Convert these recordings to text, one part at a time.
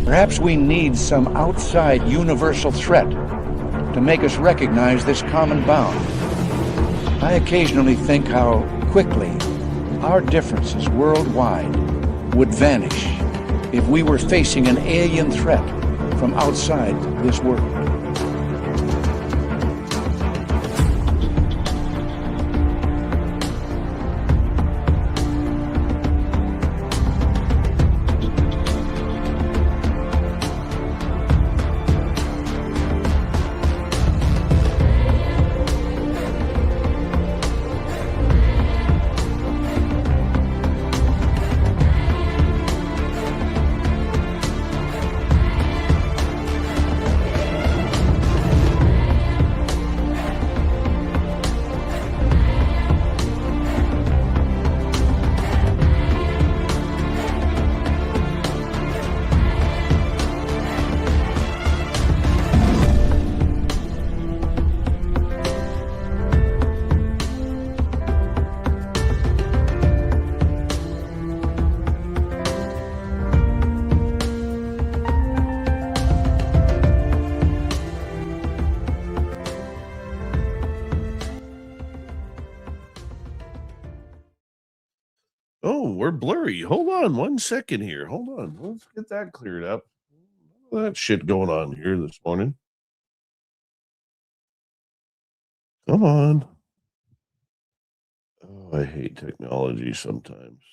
Perhaps we need some outside universal threat to make us recognize this common bound. I occasionally think how quickly our differences worldwide would vanish if we were facing an alien threat from outside this world. Oh, we're blurry. Hold on 1 second here. Hold on. Let's get that cleared up. That shit going on here this morning. Come on. Oh, I hate technology sometimes.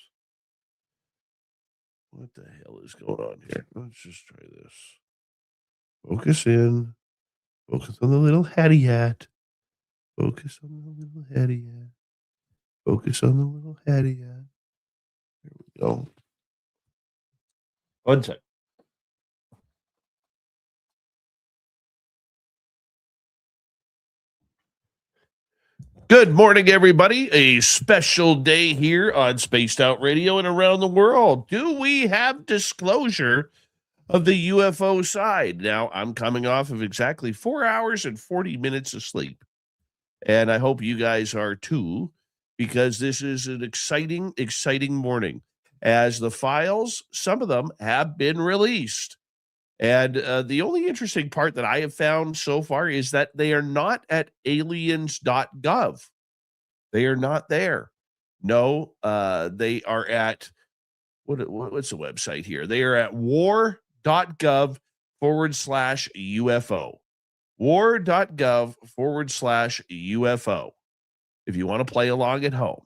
What the hell is going on here? Let's just try this. Focus in. Focus on the little hattie hat. Focus on the little hattie hat. Focus on the little hattie hat. There we go. 1 sec. Good morning, everybody. A special day here on Spaced Out Radio and around the world. Do we have disclosure of the UFO side? Now, I'm coming off of exactly 4 hours and 40 minutes of sleep. And I hope you guys are too, because this is an exciting, exciting morning. As the files, some of them have been released. And the only interesting part that I have found so far is that they are not at aliens.gov. They are not there. No, they are at, what's the website here? They are at war.gov/UFO. war.gov/UFO. If you want to play along at home.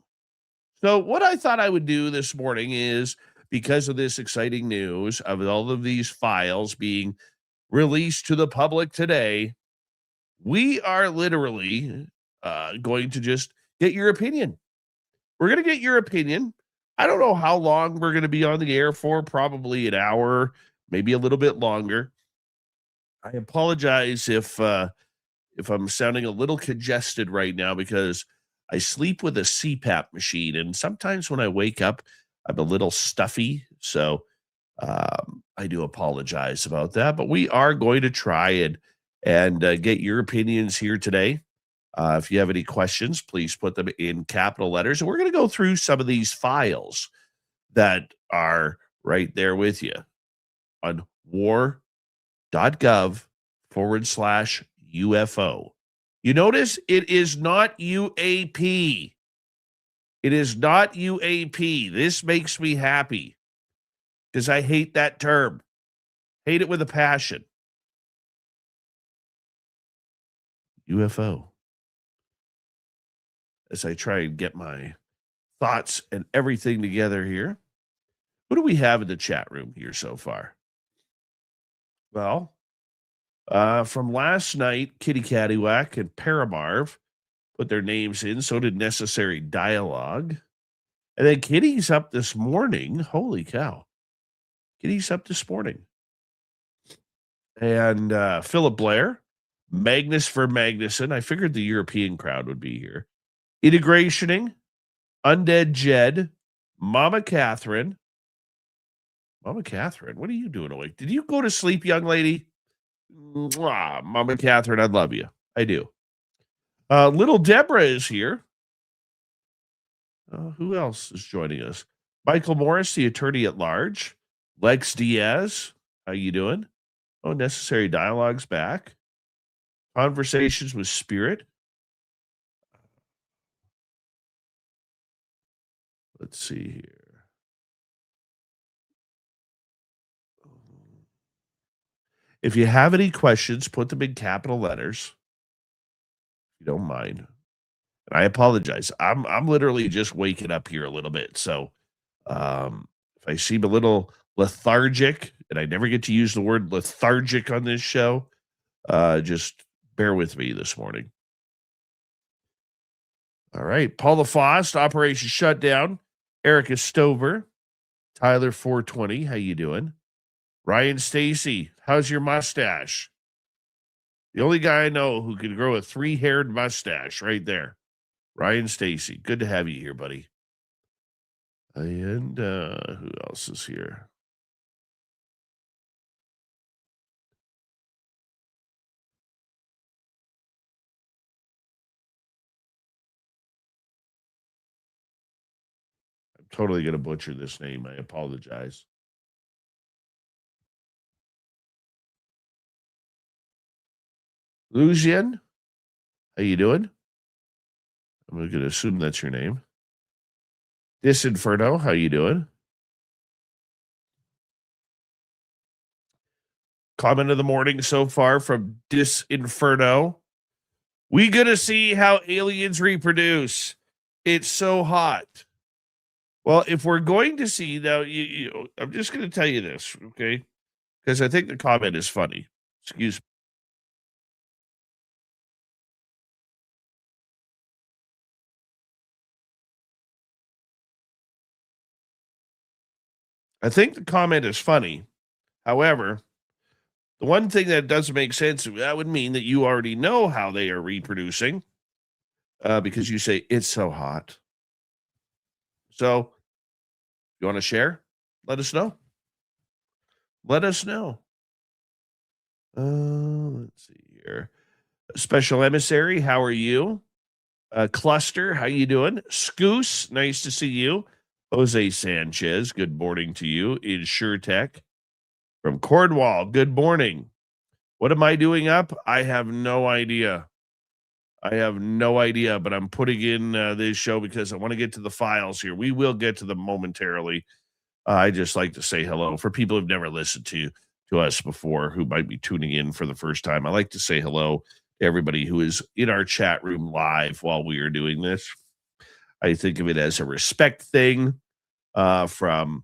So what I thought I would do this morning is, because of this exciting news of all of these files being released to the public today, we are literally going to just get your opinion. We're going to get your opinion. I don't know how long we're going to be on the air for, probably an hour, maybe a little bit longer. I apologize if I'm sounding a little congested right now, because I sleep with a CPAP machine, and sometimes when I wake up, I'm a little stuffy, so I do apologize about that. But we are going to try and get your opinions here today. If you have any questions, please put them in capital letters. And we're going to go through some of these files that are right there with you on war.gov/UFO. You notice it is not UAP. It is not UAP. This makes me happy because I hate that term. Hate it with a passion. UFO. As I try and get my thoughts and everything together here. What do we have in the chat room here so far? Well, from last night, Kitty Caddywhack and Paramarv put their names in. So did Necessary Dialogue. And then Kitty's up this morning. Holy cow. Kitty's up this morning. And Philip Blair, Magnus for Magnuson. I figured the European crowd would be here. Integrationing, Undead Jed, Mama Catherine. Mama Catherine, what are you doing awake? Did you go to sleep, young lady? Mwah, Mama Catherine, I love you. I do. Little Deborah is here. Who else is joining us? Michael Morris, the attorney at large. Lex Diaz. How you doing? Oh, necessary dialogues back. Conversations with spirit. Let's see here. If you have any questions, put them in capital letters. If you don't mind. And I apologize. I'm literally just waking up here a little bit. So if I seem a little lethargic, and I never get to use the word lethargic on this show, just bear with me this morning. All right. Paula Fost, Operation Shutdown. Erica Stover. Tyler 420. How you doing? Ryan Stacy. How's your mustache? The only guy I know who can grow a 3-haired mustache right there. Ryan Stacy. Good to have you here, buddy. And who else is here? I'm totally going to butcher this name. I apologize. Lucian, how you doing? I'm going to assume that's your name. Disinferno, how you doing? Comment of the morning so far from Disinferno. We gonna see how aliens reproduce. It's so hot. Well, if we're going to see now, I'm just going to tell you this, okay? Because I think the comment is funny. Excuse me. I think the comment is funny. However, the one thing that doesn't make sense, that would mean that you already know how they are reproducing because you say it's so hot. So, you want to share? Let us know. Let us know. Let's see here. Special emissary, how are you? Cluster, how you doing? Scoose, nice to see you. Jose Sanchez, good morning to you. InsureTech from Cornwall, good morning. What am I doing up? I have no idea. But I'm putting in this show because I want to get to the files here. We will get to them momentarily. I just like to say hello for people who've never listened to us before, who might be tuning in for the first time. I like to say hello to everybody who is in our chat room live while we are doing this. I think of it as a respect thing from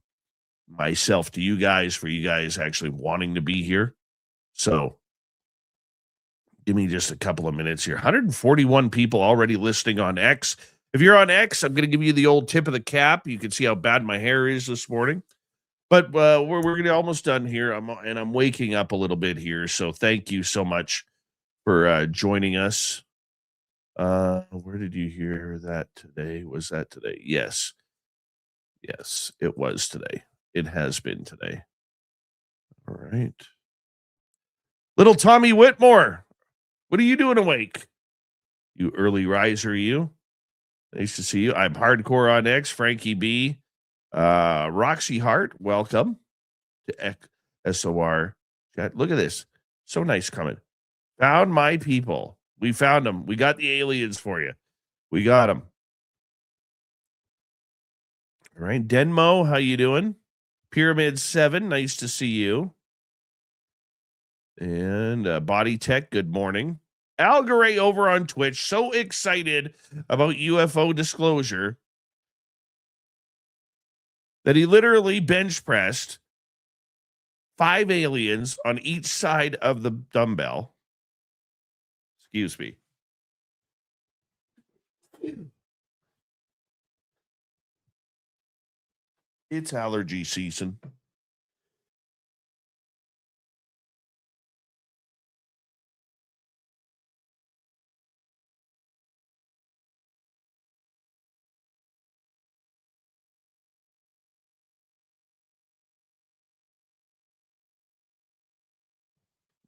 myself to you guys, for you guys actually wanting to be here. So give me just a couple of minutes here. 141 people already listening on X. If you're on X, I'm going to give you the old tip of the cap. You can see how bad my hair is this morning. But we're going to be almost done here. I'm waking up a little bit here. So thank you so much for joining us. Where did you hear that today? Was that today? Yes. Yes, it was today. It has been today. All right. Little Tommy Whitmore, what are you doing awake? You early riser, you? Nice to see you. I'm hardcore on X. Frankie B. Roxy Hart, welcome to SOR chat. Look at this. So nice comment. Found my people. We found them. We got the aliens for you. We got them. All right. Denmo, how you doing? Pyramid 7, nice to see you. And Body Tech, good morning. Algaray over on Twitch, so excited about UFO disclosure that he literally bench pressed 5 aliens on each side of the dumbbell. Excuse me. It's allergy season.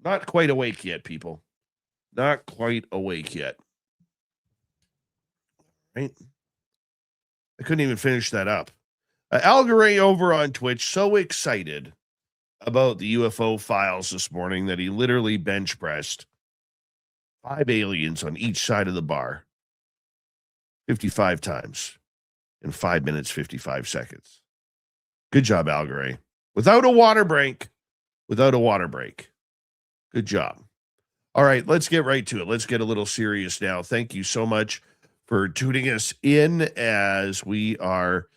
Not quite awake yet, people. Not quite awake yet. Right? I couldn't even finish that up. Algaray over on Twitch, so excited about the UFO files this morning that he literally bench pressed 5 aliens on each side of the bar 55 times in 5 minutes, 55 seconds. Good job, Al Gray. Without a water break. Without a water break. Good job. All right, let's get right to it. Let's get a little serious now. Thank you so much for tuning us in as we are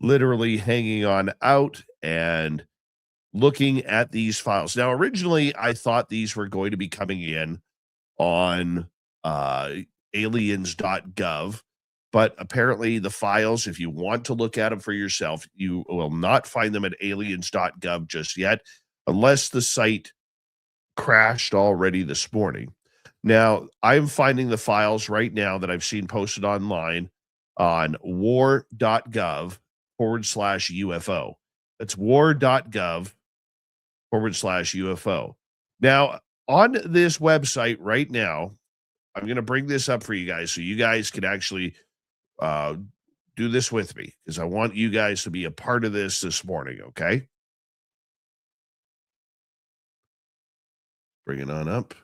literally hanging on out and looking at these files. Now, originally, I thought these were going to be coming in on aliens.gov, but apparently the files, if you want to look at them for yourself, you will not find them at aliens.gov just yet, unless the site crashed already this morning. Now, I'm finding the files right now that I've seen posted online on war.gov/UFO. That's war.gov/UFO. Now, on this website right now, I'm going to bring this up for you guys so you guys can actually do this with me, because I want you guys to be a part of this morning, okay? Bring it on up.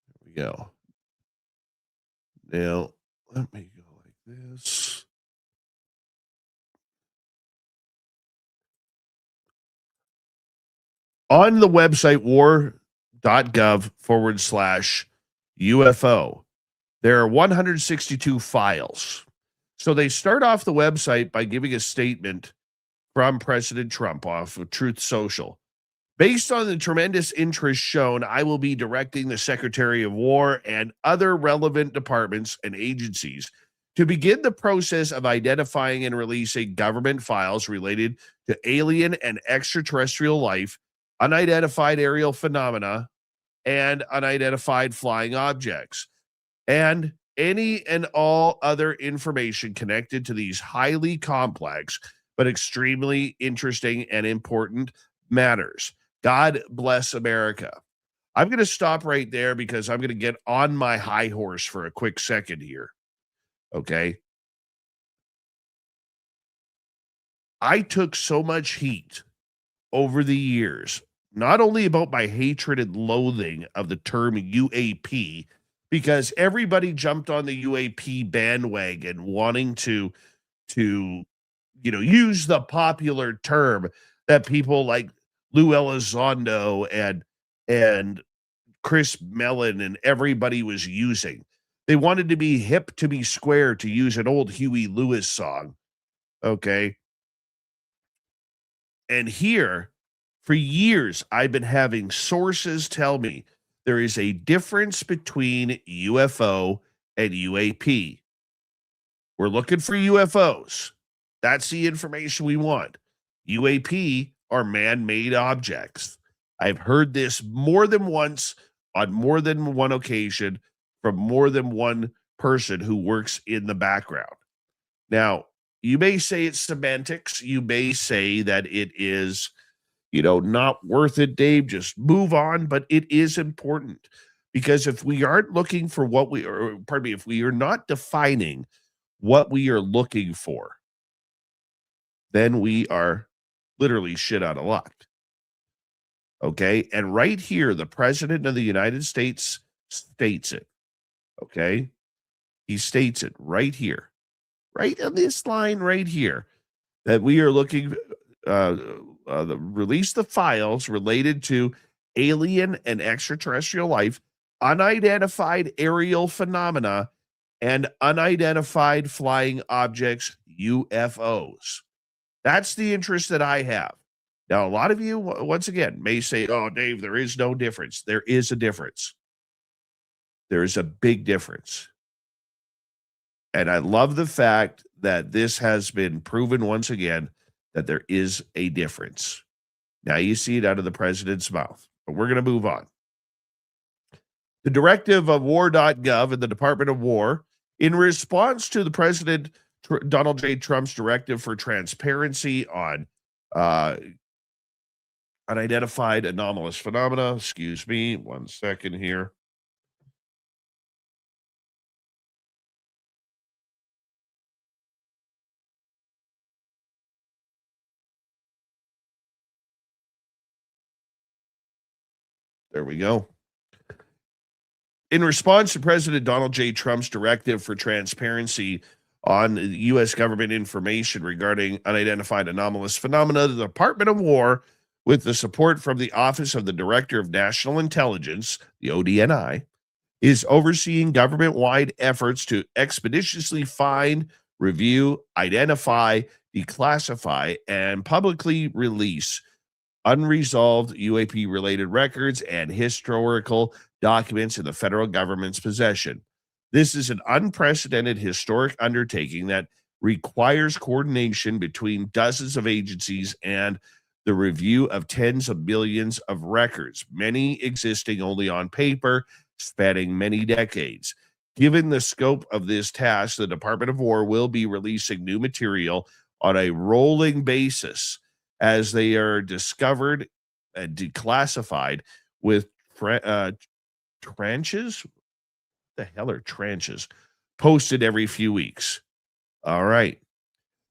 There we go. Now, let me go like this. On the website war.gov/UFO, there are 162 files. So they start off the website by giving a statement from President Trump off of Truth Social. Based on the tremendous interest shown, I will be directing the Secretary of War and other relevant departments and agencies to begin the process of identifying and releasing government files related to alien and extraterrestrial life, unidentified aerial phenomena, and unidentified flying objects, and any and all other information connected to these highly complex but extremely interesting and important matters. God bless America. I'm going to stop right there because I'm going to get on my high horse for a quick second here. Okay. I took so much heat over the years, not only about my hatred and loathing of the term UAP, because everybody jumped on the UAP bandwagon wanting to use the popular term that people like Lou Elizondo and Chris Mellon and everybody was using. They wanted to be hip to be square, to use an old Huey Lewis song. Okay. And here, for years, I've been having sources tell me there is a difference between UFO and UAP. We're looking for UFOs. That's the information we want. UAP are man-made objects. I've heard this more than once on more than one occasion from more than one person who works in the background. Now, you may say it's semantics. You may say that it is, not worth it, Dave. Just move on. But it is important, because if we aren't looking for if we are not defining what we are looking for, then we are literally shit out of luck. Okay. And right here, the president of the United States states it. Okay. He states it right here, right on this line right here, that we are looking release the files related to alien and extraterrestrial life, unidentified aerial phenomena, and unidentified flying objects, UFOs. That's the interest that I have. Now, a lot of you, once again, may say, oh, Dave, there is no difference. There is a difference. There is a big difference. And I love the fact that this has been proven once again that there is a difference. Now you see it out of the president's mouth, but we're going to move on. The directive of war.gov and the Department of War, in response to the President Donald J. Trump's directive for transparency on unidentified anomalous phenomena. Excuse me, 1 second here. There we go. In response to President Donald J. Trump's directive for transparency on U.S. government information regarding unidentified anomalous phenomena, the Department of War, with the support from the Office of the Director of National Intelligence, the ODNI, is overseeing government-wide efforts to expeditiously find, review, identify, declassify, and publicly release unresolved UAP-related records and historical documents in the federal government's possession. This is an unprecedented historic undertaking that requires coordination between dozens of agencies and the review of tens of millions of records, many existing only on paper, spanning many decades. Given the scope of this task, the Department of War will be releasing new material on a rolling basis as they are discovered and declassified with tranches. The hell are tranches? Posted every few weeks. All right.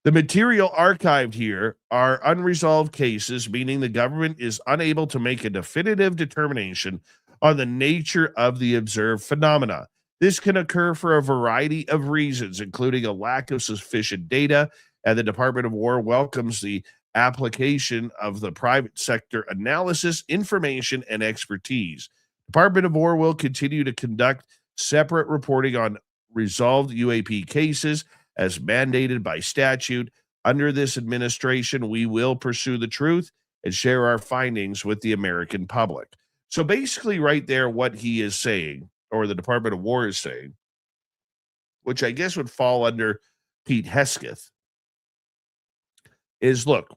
The material archived here are unresolved cases, meaning the government is unable to make a definitive determination on the nature of the observed phenomena. This can occur for a variety of reasons, including a lack of sufficient data, and the Department of War welcomes the application of the private sector analysis, information, and expertise. Department of War will continue to conduct separate reporting on resolved UAP cases as mandated by statute. Under this administration, we will pursue the truth and share our findings with the American public. So basically right there, what he is saying, or the Department of War is saying, which I guess would fall under Pete Hesketh, is look,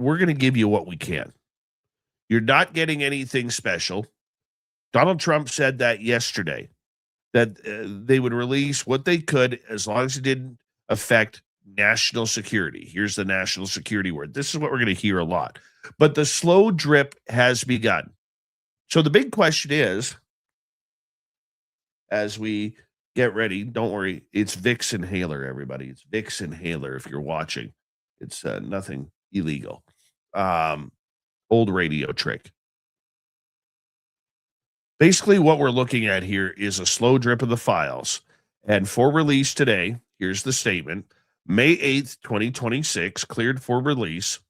we're going to give you what we can. You're not getting anything special. Donald Trump said that yesterday, that they would release what they could as long as it didn't affect national security. Here's the national security word. This is what we're going to hear a lot. But the slow drip has begun. So the big question is, as we get ready, don't worry, it's Vicks inhaler, everybody. It's Vicks inhaler if you're watching. It's nothing illegal. Old radio trick. Basically, what we're looking at here is a slow drip of the files. And for release today, here's the statement. May 8th, 2026, cleared for release.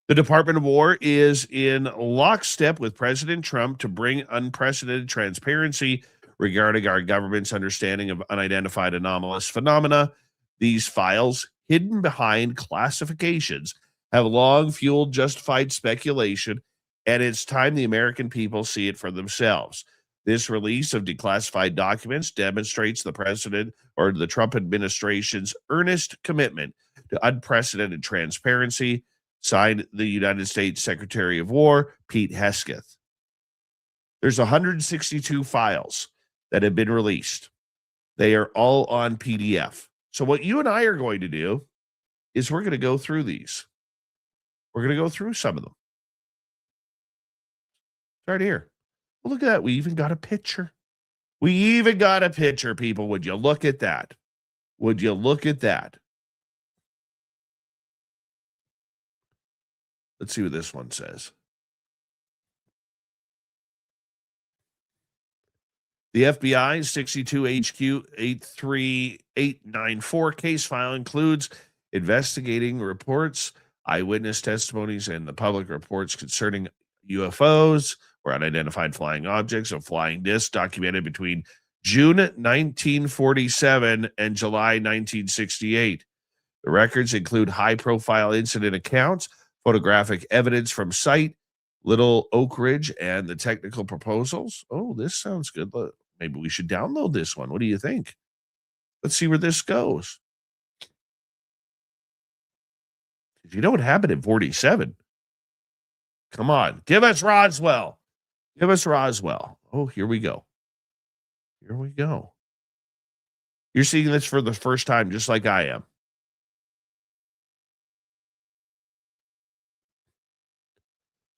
The Department of War is in lockstep with President Trump to bring unprecedented transparency regarding our government's understanding of unidentified anomalous phenomena. These files, hidden behind classifications, have long fueled justified speculation, and it's time the American people see it for themselves. This release of declassified documents demonstrates the president or the Trump administration's earnest commitment to unprecedented transparency. Signed, the United States Secretary of War, Pete Hesketh. There's 162 files that have been released. They are all on PDF. So what you and I are going to do is we're going to go through these. We're going to go through some of them. Right here. Well, look at that. We even got a picture. We even got a picture, people. Would you look at that? Would you look at that? Let's see what this one says. The FBI's 62 HQ 83894 case file includes investigating reports, eyewitness testimonies, and the public reports concerning UFOs or unidentified flying objects or flying discs documented between June 1947 and July 1968. The records include high-profile incident accounts, photographic evidence from site, Little Oak Ridge, and the technical proposals. Oh, this sounds good. Maybe we should download this one. What do you think? Let's see where this goes. You know what happened in 47? Come on. Give us Roswell. Give us Roswell. Oh, here we go. Here we go. You're seeing this for the first time, just like I am.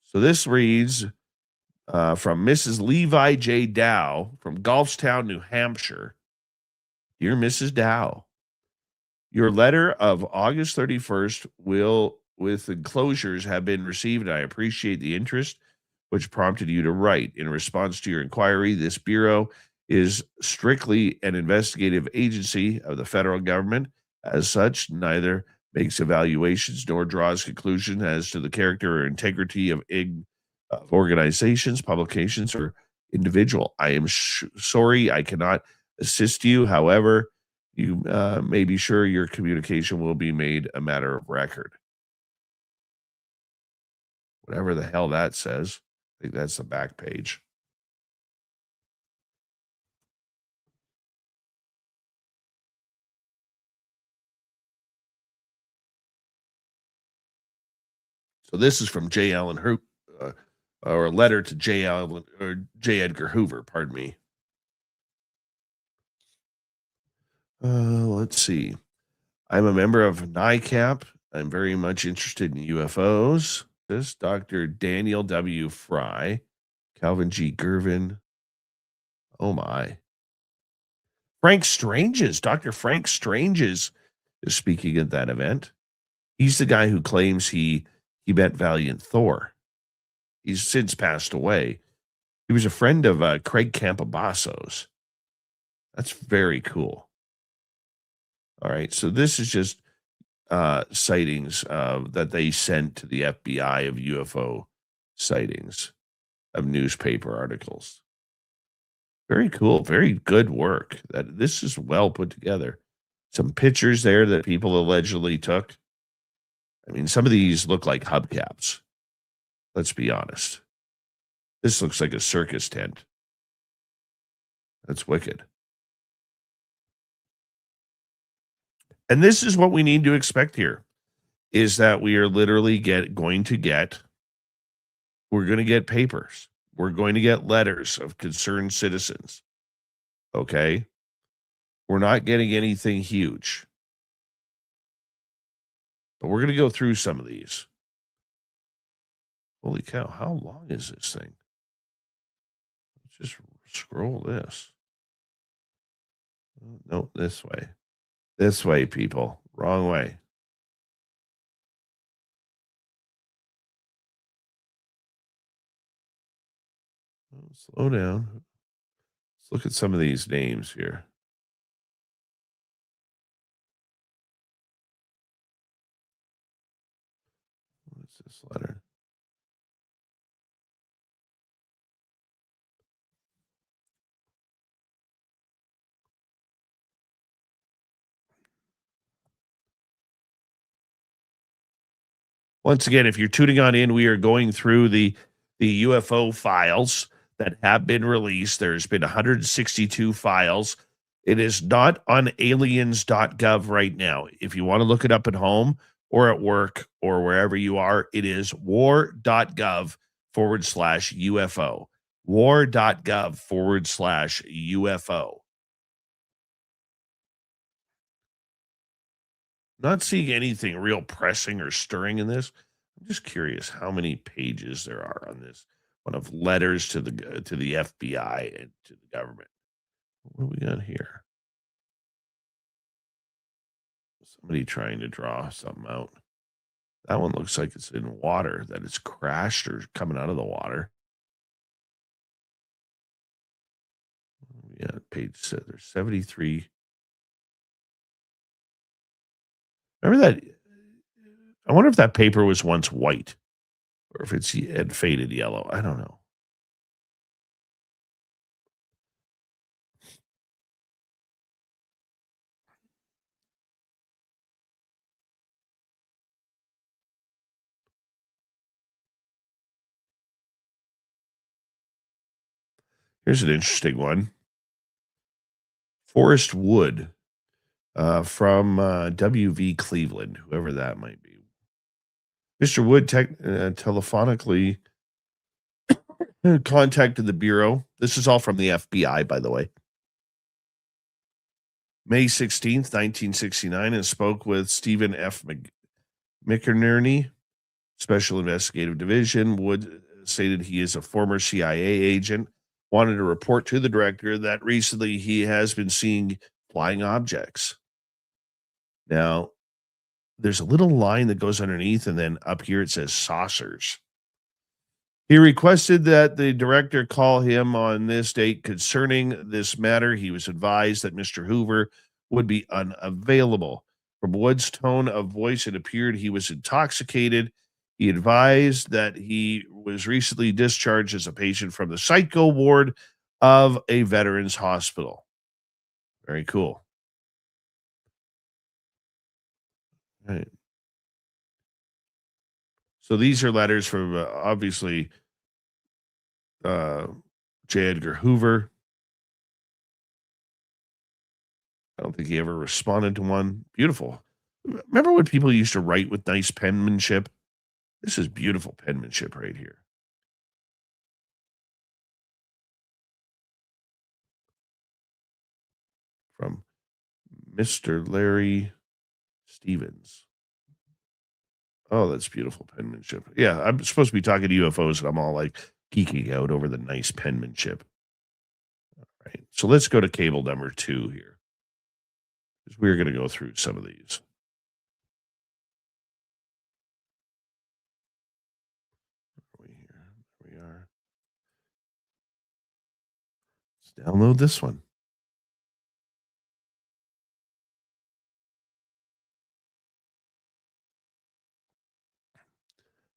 So this reads from Mrs. Levi J. Dow from Gulfstown, New Hampshire. Dear Mrs. Dow, your letter of August 31st will, with enclosures, have been received. I appreciate the interest which prompted you to write. In response to your inquiry, this bureau is strictly an investigative agency of the federal government. As such, neither makes evaluations nor draws conclusions as to the character or integrity of organizations, publications, or individual. I am sorry I cannot assist you. However, you may be sure your communication will be made a matter of record. Whatever the hell that says. I think that's the back page. So this is from J. Allen Hoover, or a letter to J. Allen or J. Edgar Hoover. Pardon me. Let's see. I'm a member of NICAP. I'm very much interested in UFOs. This Dr. Daniel W. Fry, Calvin G. Gervin. Oh my. Frank Stranges, Dr. Frank Stranges is speaking at that event. He's the guy who claims he met Valiant Thor. He's since passed away. He was a friend of Craig Campabasso's. That's very cool. All right, so this is just sightings that they sent to the FBI of UFO sightings of newspaper articles. Very cool, very good work. This is well put together. Some pictures there that people allegedly took. I mean, some of these look like hubcaps. Let's be honest. This looks like a circus tent. That's wicked. And this is what we need to expect here, is that we are literally going to get papers. We're going to get letters of concerned citizens. Okay? We're not getting anything huge. But we're going to go through some of these. Holy cow, how long is this thing? Let's just scroll this. No, this way. This way, people. Wrong way. Slow down. Let's look at some of these names here. What's this letter? Once again, if you're tuning on in, we are going through the UFO files that have been released. There's been 162 files. It is not on aliens.gov right now. If you want to look it up at home or at work or wherever you are, it is war.gov/UFO. War.gov/UFO. Not seeing anything real pressing or stirring in this. I'm just curious how many pages there are on this one of letters to the FBI and to the government. What do we got here? Somebody trying to draw something out. That one looks like it's in water, that it's crashed or coming out of the water. Yeah, page said there's 73. Remember that? I wonder if that paper was once white or if it's had faded yellow. I don't know. Here's an interesting one. Forrest Wood from W.V. Cleveland, whoever that might be. Mr. Wood telephonically contacted the Bureau. This is all from the FBI, by the way. May 16th, 1969, and spoke with Stephen F. McInerney, Special Investigative Division. Wood stated he is a former CIA agent, wanted to report to the director that recently he has been seeing flying objects. Now, there's a little line that goes underneath, and then up here it says saucers. He requested that the director call him on this date concerning this matter. He was advised that Mr. Hoover would be unavailable. From Wood's tone of voice, it appeared he was intoxicated. He advised that he was recently discharged as a patient from the psycho ward of a veterans hospital. Very cool. Right. So these are letters from obviously J. Edgar Hoover. I don't think he ever responded to one. Beautiful. Remember when people used to write with nice penmanship? This is beautiful penmanship right here. From Mr. Larry Stevens. Oh, that's beautiful penmanship. Yeah, I'm supposed to be talking to UFOs, and I'm all like geeking out over the nice penmanship. All right. So let's go to cable number 2 here. We're going to go through some of these. Here we are. Let's download this one.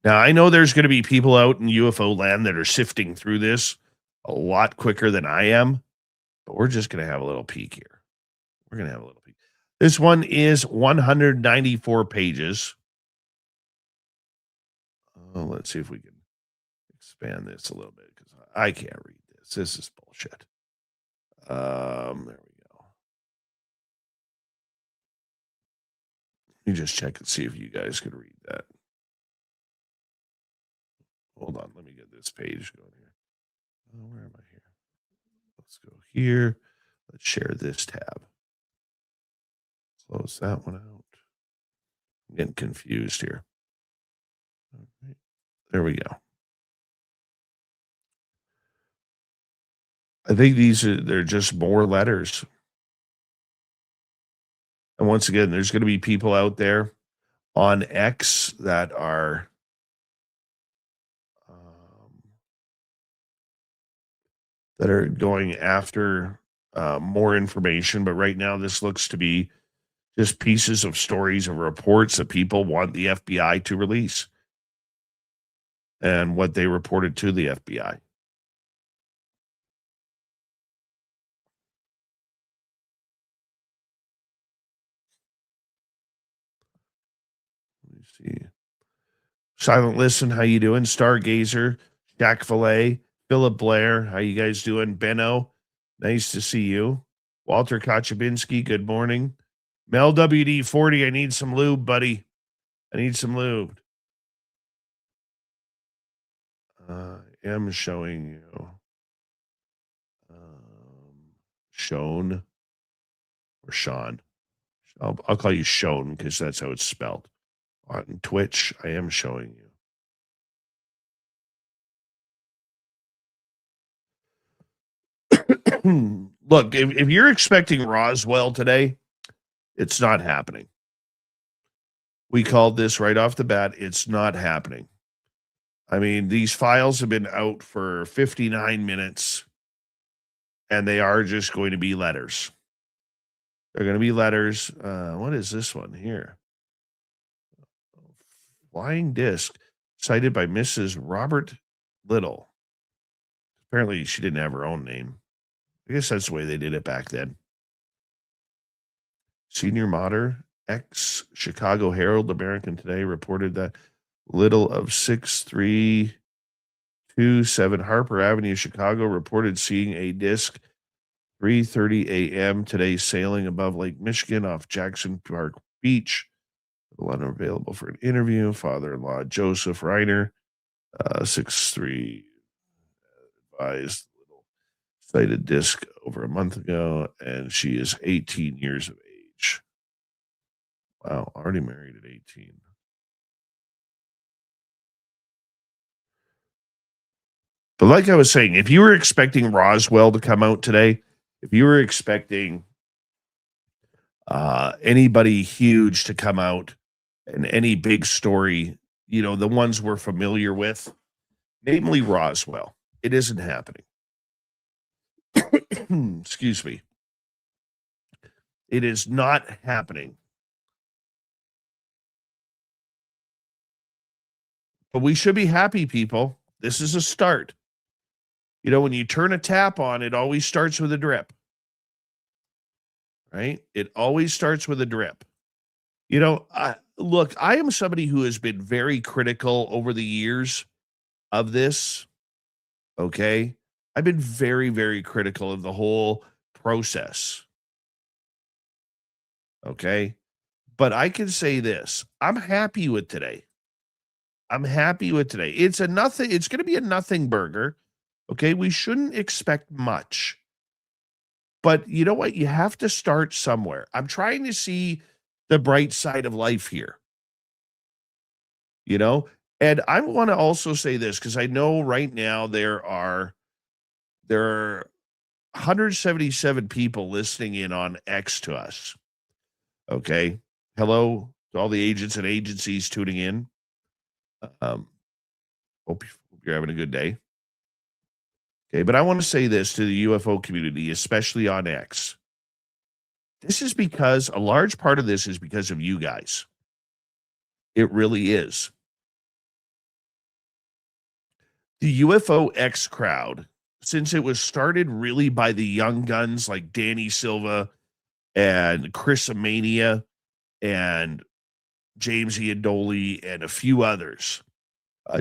Now, I know there's going to be people out in UFO land that are sifting through this a lot quicker than I am, but we're just going to have a little peek here. We're going to have a little peek. This one is 194 pages. Let's see if we can expand this a little bit because I can't read this. This is bullshit. There we go. Let me just check and see if you guys can read that. Hold on. Let me get this page going here. Where am I here? Let's go here. Let's share this tab. Close that one out. I'm getting confused here. All right. There we go. I think they're just more letters. And once again, there's going to be people out there on X that are going after more information. But right now, this looks to be just pieces of stories of reports that people want the FBI to release and what they reported to the FBI. Let me see. Silent Listen, how you doing? Stargazer, Jack Filet, Philip Blair, how you guys doing? Benno, nice to see you. Walter Kochabinski, good morning. Mel WD40, I need some lube, buddy. I need some lube. I am showing you. Shown or Sean. I'll call you Shown because that's how it's spelled. On Twitch, I am showing you. Look, if you're expecting Roswell today, it's not happening. We called this right off the bat. It's not happening. I mean, these files have been out for 59 minutes, and they are just going to be letters. They're going to be letters. What is this one here? Flying disc cited by Mrs. Robert Little. Apparently, she didn't have her own name. I guess that's the way they did it back then. Senior Mater, ex-Chicago Herald, American Today, reported that Little of 6327 Harper Avenue, Chicago, reported seeing a disc 3:30 a.m. today sailing above Lake Michigan off Jackson Park Beach. The letter available for an interview. Father-in-law Joseph Reiner, 6'3", advised Little sighted disc over a month ago, and she is 18 years of age. Wow, already married at 18. But like I was saying, if you were expecting Roswell to come out today, if you were expecting anybody huge to come out and any big story, the ones we're familiar with, namely Roswell. It isn't happening. Excuse me. It is not happening. But we should be happy, people. This is a start. You know, when you turn a tap on, it always starts with a drip, right? It always starts with a drip. You know, look, I am somebody who has been very critical over the years of this. Okay. I've been very, very critical of the whole process. Okay. But I can say this, I'm happy with today. I'm happy with today. It's going to be a nothing burger. Okay. We shouldn't expect much. But you know what? You have to start somewhere. I'm trying to see the bright side of life here, you know? And I want to also say this because I know right now there are 177 people listening in on X to us. Okay. Hello to all the agents and agencies tuning in. Hope you're having a good day. Okay. But I want to say this to the UFO community, especially on X. This is because a large part of this is because of you guys. It really is. The UFO X crowd, since it was started really by the young guns like Danny Silva and Chris Amania and James Iadoli and a few others.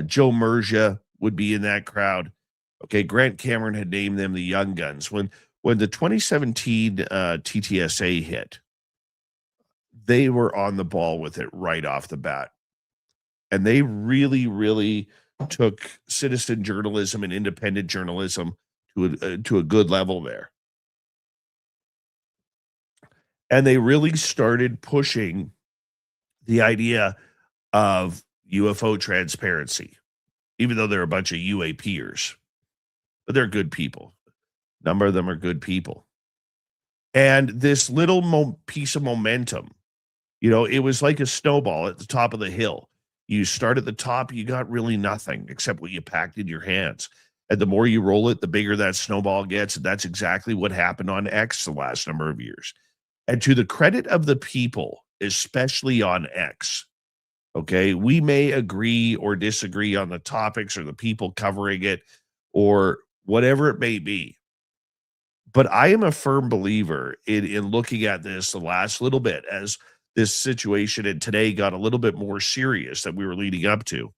Joe Mergia would be in that crowd. Okay, Grant Cameron had named them the young guns. When the 2017 TTSA hit, they were on the ball with it right off the bat. And they really, really took citizen journalism and independent journalism to a good level there. And they really started pushing the idea of UFO transparency, even though they're a bunch of UAPers. But they're good people. A number of them are good people. And this little piece of momentum, you know, it was like a snowball at the top of the hill. You start at the top, you got really nothing except what you packed in your hands. And the more you roll it, the bigger that snowball gets. And that's exactly what happened on X the last number of years. And to the credit of the people, especially on X, okay, we may agree or disagree on the topics or the people covering it or whatever it may be. But I am a firm believer in looking at this the last little bit as this situation and today got a little bit more serious that we were leading up to.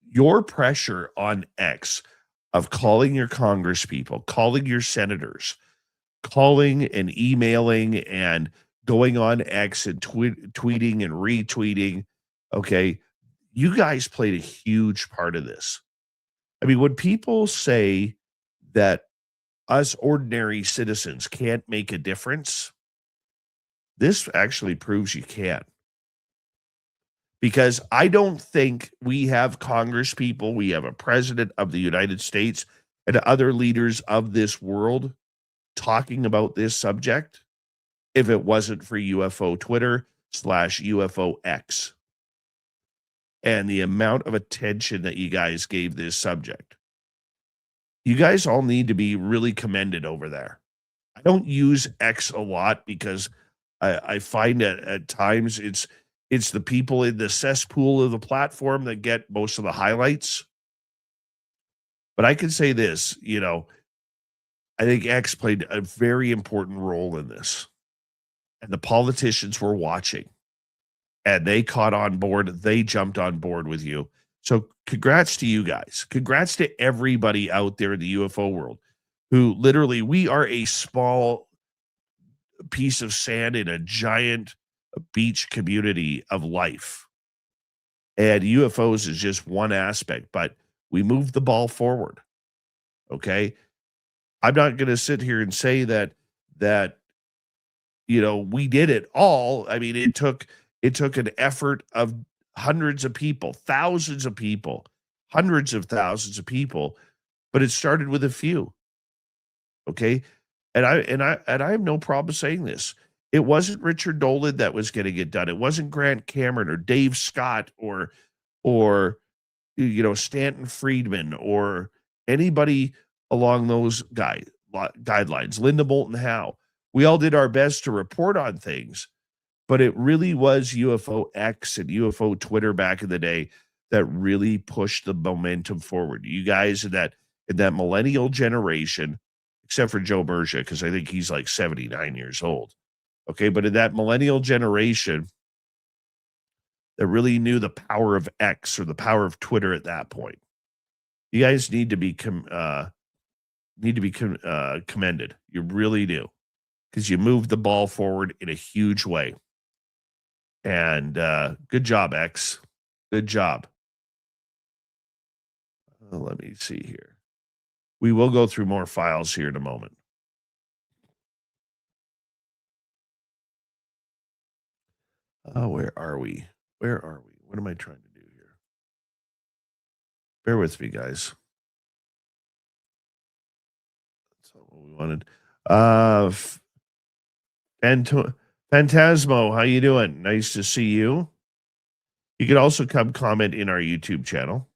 Your pressure on X of calling your Congress people, calling your senators, calling and emailing and going on X and tweeting and retweeting. Okay. You guys played a huge part of this. I mean, when people say that us ordinary citizens can't make a difference, this actually proves you can. Because I don't think we have Congress people, we have a president of the United States and other leaders of this world talking about this subject if it wasn't for UFO Twitter /UFO X and the amount of attention that you guys gave this subject. You guys all need to be really commended over there. I don't use X a lot because I find that at times it's the people in the cesspool of the platform that get most of the highlights. But I can say this, you know, I think X played a very important role in this. And the politicians were watching. And they caught on board. They jumped on board with you. So congrats to you guys. Congrats to everybody out there in the UFO world who literally, we are a small piece of sand in a giant beach community of life. And UFOs is just one aspect, but we moved the ball forward. Okay. I'm not going to sit here and say that, you know, we did it all. I mean, it took an effort of hundreds of people, thousands of people, hundreds of thousands of people, but it started with a few. Okay. And I have no problem saying this. It wasn't Richard Dolan that was getting it done. It wasn't Grant Cameron or Dave Scott or Stanton Friedman or anybody along those guidelines, Linda Moulton Howe. We all did our best to report on things, but it really was UFO X and UFO Twitter back in the day that really pushed the momentum forward. You guys in that millennial generation, except for Joe Bergia, because I think he's like 79 years old. Okay, but in that millennial generation that really knew the power of X or the power of Twitter at that point, you guys need to be commended. You really do, because you moved the ball forward in a huge way. And good job, X. Good job. Let me see here. We will go through more files here in a moment. Where are we? Where are we? What am I trying to do here? Bear with me, guys. That's not what we wanted. Phantasmo, how you doing? Nice to see you. You can also come comment in our YouTube channel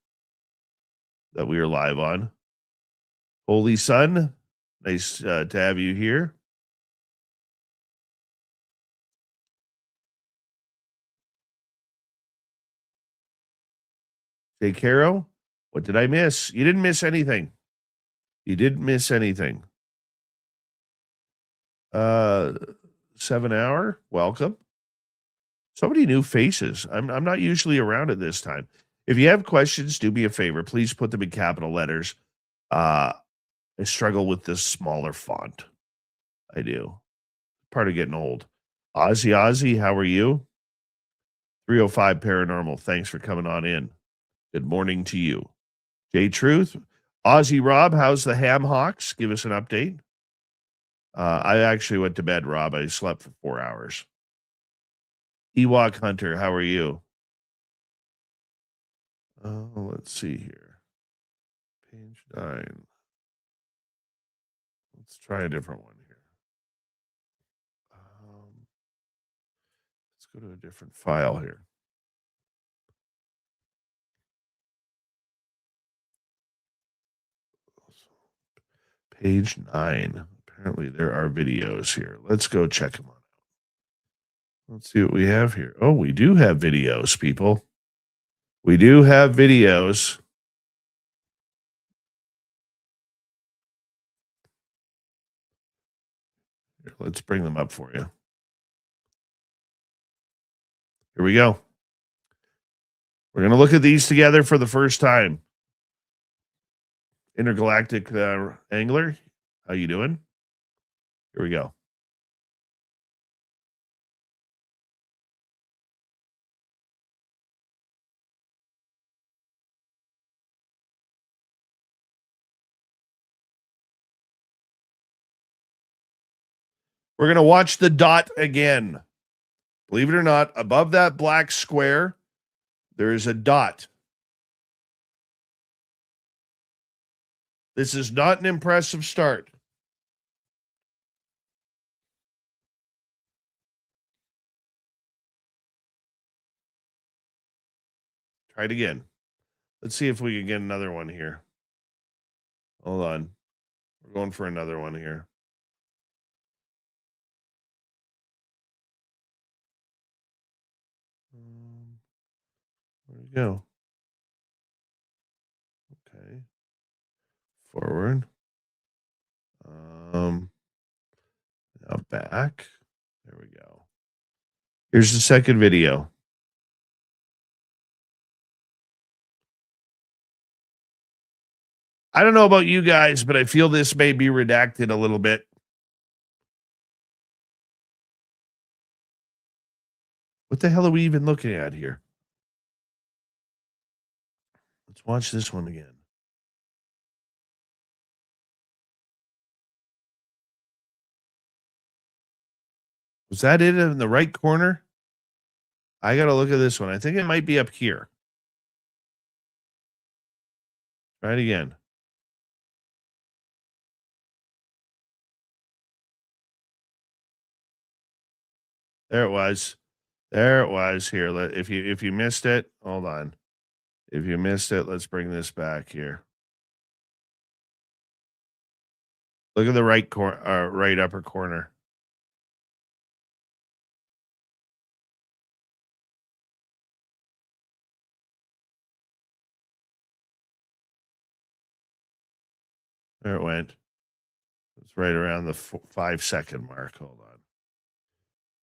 that we are live on. Holy Sun, nice to have you here. Jay Caro, what did I miss? You didn't miss anything. You didn't miss anything. 7 hour, welcome. So many new faces. I'm not usually around at this time. If you have questions, do me a favor. Please put them in capital letters. I struggle with this smaller font. I do. Part of getting old. Ozzy, how are you? 305 Paranormal, thanks for coming on in. Good morning to you. Jay Truth. Ozzy Rob, how's the Ham Hawks? Give us an update. I actually went to bed, Rob. I slept for 4 hours. Ewok Hunter, how are you? Let's see here. Page 9. Let's try a different one here. Let's go to a different file here. Page 9. Apparently there are videos here. Let's go check them out. Let's see what we have here. Oh, we do have videos, people. We do have videos. Here, let's bring them up for you. Here we go. We're going to look at these together for the first time. Intergalactic Angler, how you doing? Here we go. We're going to watch the dot again. Believe it or not, above that black square, there is a dot. This is not an impressive start. Try it again. Let's see if we can get another one here. Hold on. We're going for another one here. There we go. Okay. Forward. Now back. There we go. Here's the second video. I don't know about you guys, but I feel this may be redacted a little bit. What the hell are we even looking at here? Let's watch this one again. Was that it in the right corner? I got to look at this one. I think it might be up here. Try it again. There it was. There it was. Here, if you missed it, hold on. If you missed it, let's bring this back here. Look at the right upper corner. There it went. It's right around the 5-second mark. Hold on.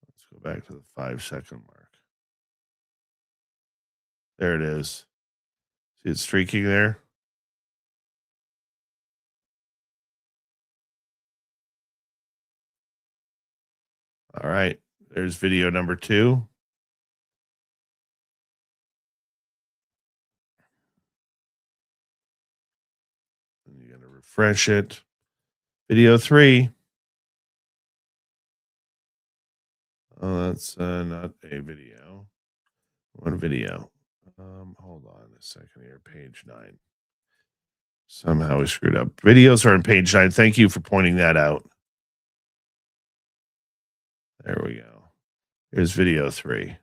Let's go back to the 5-second mark. There it is. See it streaking there? All right. There's video number 2. And you're going to refresh it. Video 3. Oh, that's not a video. One video. Hold on a second here. Page 9. Somehow we screwed up. Videos are on page 9. Thank you for pointing that out. There we go. Here's video 3.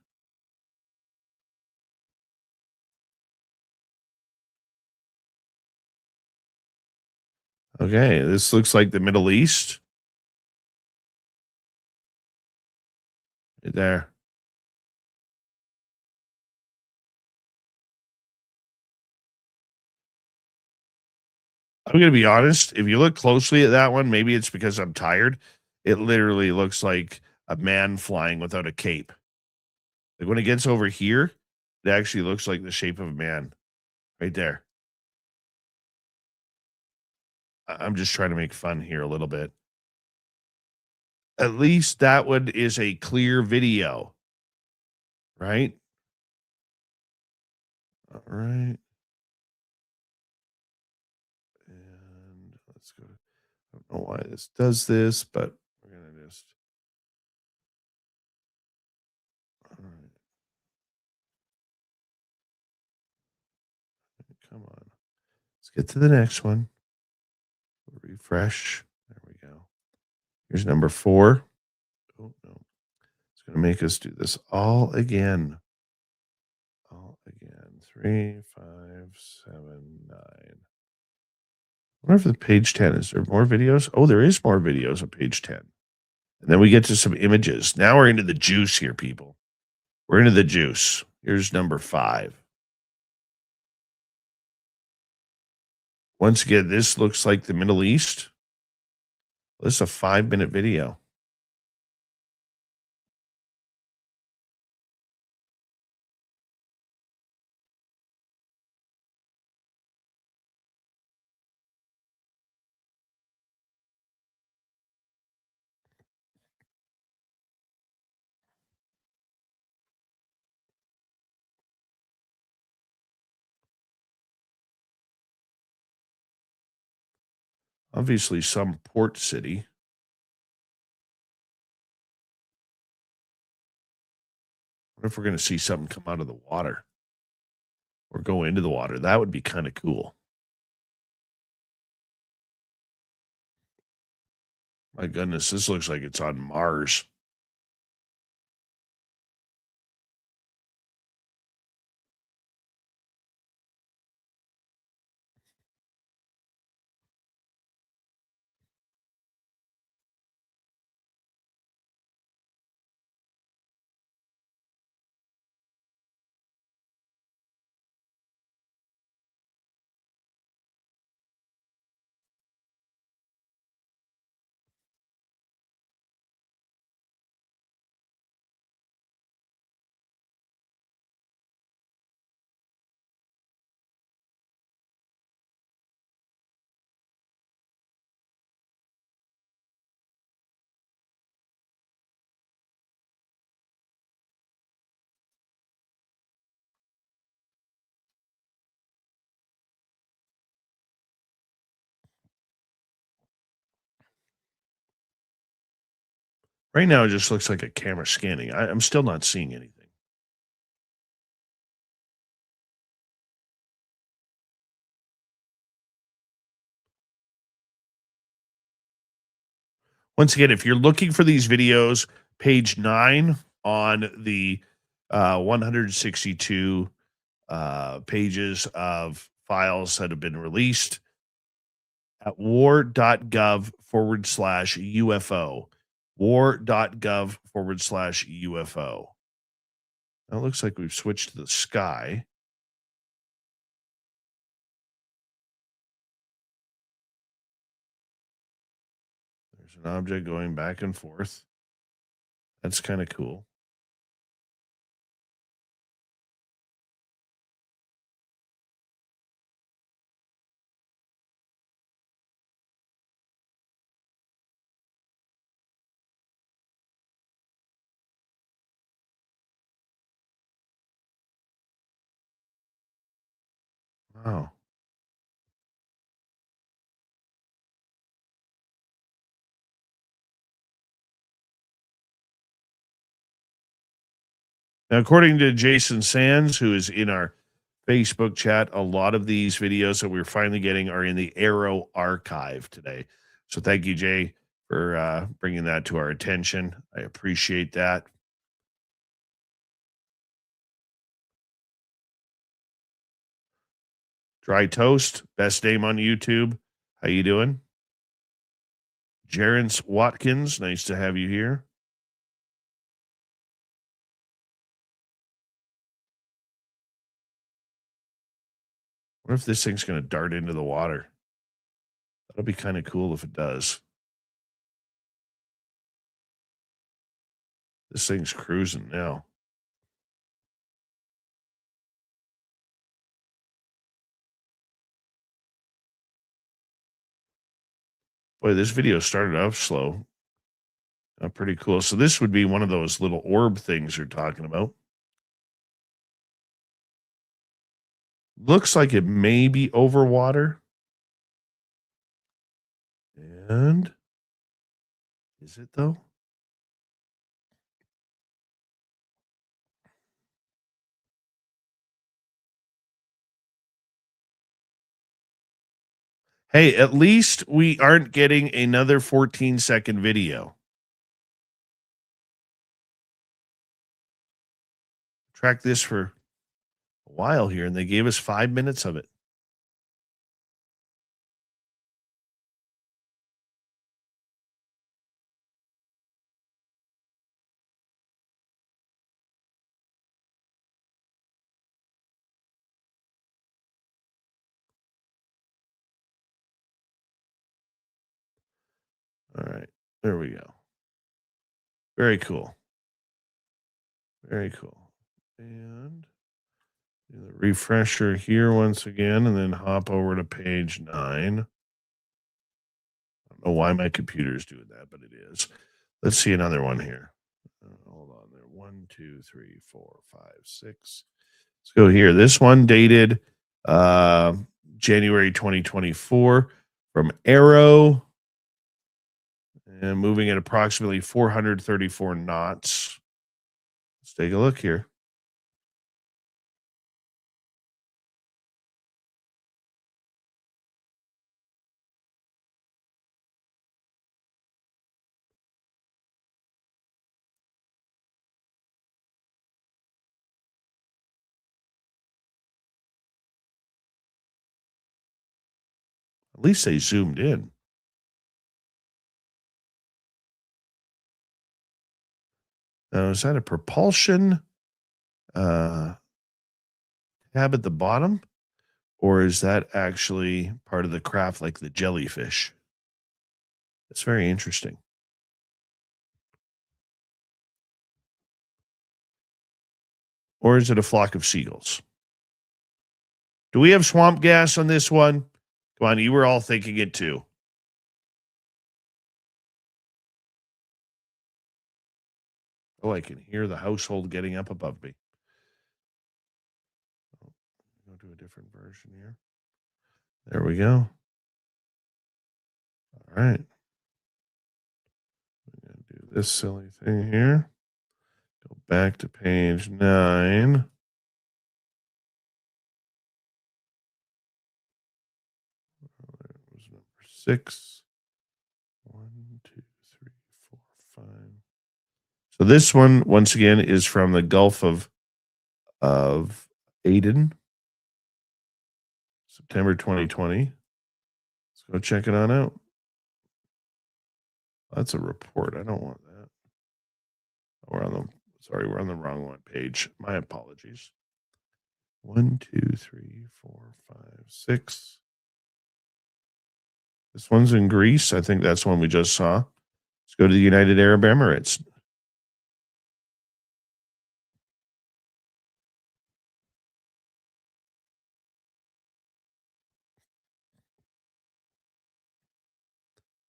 Okay, this looks like the Middle East. Right there. I'm going to be honest. If you look closely at that one, maybe it's because I'm tired. It literally looks like a man flying without a cape. Like when it gets over here, it actually looks like the shape of a man right there. I'm just trying to make fun here a little bit. At least that one is a clear video, right? All right. And let's go. I don't know why this does this, but we're going to just. All right. Come on. Let's get to the next one. Refresh. There we go. Here's number 4. Oh, no. It's going to make us do this all again. All again. 3, 5, 7, 9. I wonder if the page 10, is there more videos? Oh, there is more videos on page 10. And then we get to some images. Now we're into the juice here, people. We're into the juice. Here's number 5. Once again, this looks like the Middle East. This is a 5-minute video. Obviously, some port city. I wonder if we're going to see something come out of the water or go into the water. That would be kind of cool. My goodness, this looks like it's on Mars. Right now, it just looks like a camera scanning. I'm still not seeing anything. Once again, if you're looking for these videos, page 9 on the 162 pages of files that have been released at war.gov/UFO. War.gov/UFO. Now it looks like we've switched to the sky. There's an object going back and forth. That's kind of cool. Wow. Now, according to Jason Sands, who is in our Facebook chat, a lot of these videos that we're finally getting are in the Arrow archive today. So thank you, Jay, for bringing that to our attention. I appreciate that. Dry Toast, best name on YouTube. How you doing? Jarence Watkins, nice to have you here. What if this thing's going to dart into the water? That'll be kind of cool if it does. This thing's cruising now. Boy, this video started off slow. Pretty cool. So this would be one of those little orb things you're talking about. Looks like it may be over water. And is it though? Hey, at least we aren't getting another 14-second video. Track this for a while here, and they gave us 5 minutes of it. All right, there we go. Very cool. Very cool. And do the refresher here once again, and then hop over to page 9. I don't know why my computer is doing that, but it is. Let's see another one here. Hold on there. 1, 2, 3, 4, 5, 6. Let's go here. This one dated January 2024 from Arrow and moving at approximately 434 knots. Let's take a look here. At least they zoomed in. Now, is that a propulsion tab at the bottom? Or is that actually part of the craft like the jellyfish? It's very interesting. Or is it a flock of seagulls? Do we have swamp gas on this one? Come on, you were all thinking it too. Oh, I can hear the household getting up above me. Go to a different version here. There we go. All right. I'm going to do this silly thing here. Go back to page 9. That was number 6. 1, 2, 3, 4, 5. So this one, once again, is from the Gulf of Aiden, September 2020. Let's go check it on out. That's a report. I don't want that. We're on the wrong one page. My apologies. 1, 2, 3, 4, 5, 6. This one's in Greece. I think that's one we just saw. Let's go to the United Arab Emirates.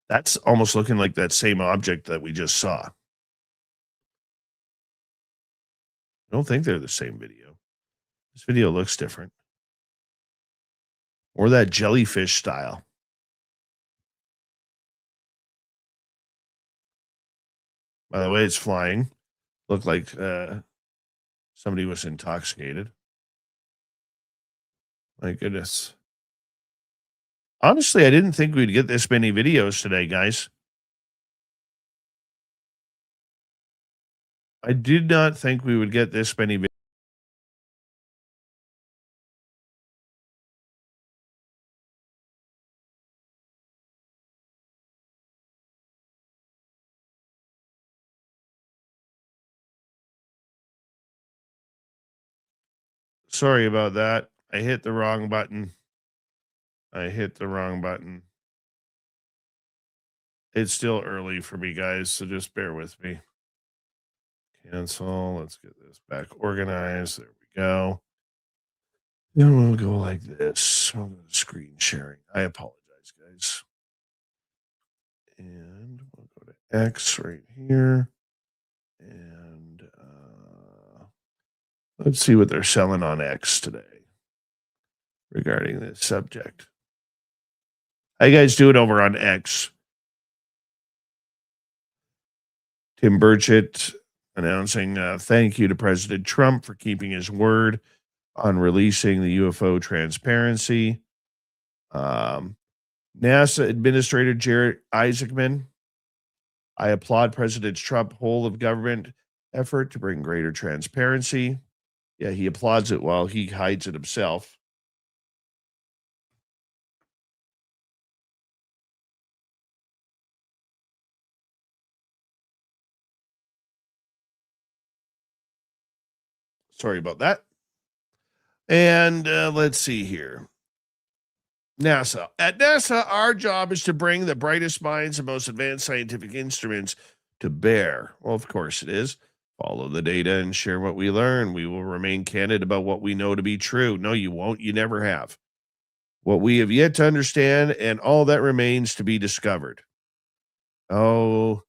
That's almost looking like that same object that we just saw. I don't think they're the same video. This video looks different. Or that jellyfish style. By the way, it's flying. Looked like somebody was intoxicated. My goodness. Honestly, I didn't think we'd get this many videos today, guys. I did not think we would get this many videos. Sorry about that. I hit the wrong button. It's still early for me, guys, so just bear with me. Cancel. Let's get this back organized. There we go. Then we'll go like this. We'll go to screen sharing. I apologize, guys. And we'll go to X right here. And let's see what they're selling on X today regarding this subject. How you guys doing over on X? Tim Burchett announcing thank you to President Trump for keeping his word on releasing the UFO transparency. NASA Administrator Jared Isaacman, I applaud President Trump's whole of government effort to bring greater transparency. Yeah, he applauds it while he hides it himself. Sorry about that. And let's see here. NASA. At NASA, our job is to bring the brightest minds and most advanced scientific instruments to bear. Well, of course it is. Follow the data and share what we learn. We will remain candid about what we know to be true. No, you won't. You never have. What we have yet to understand and all that remains to be discovered. Oh,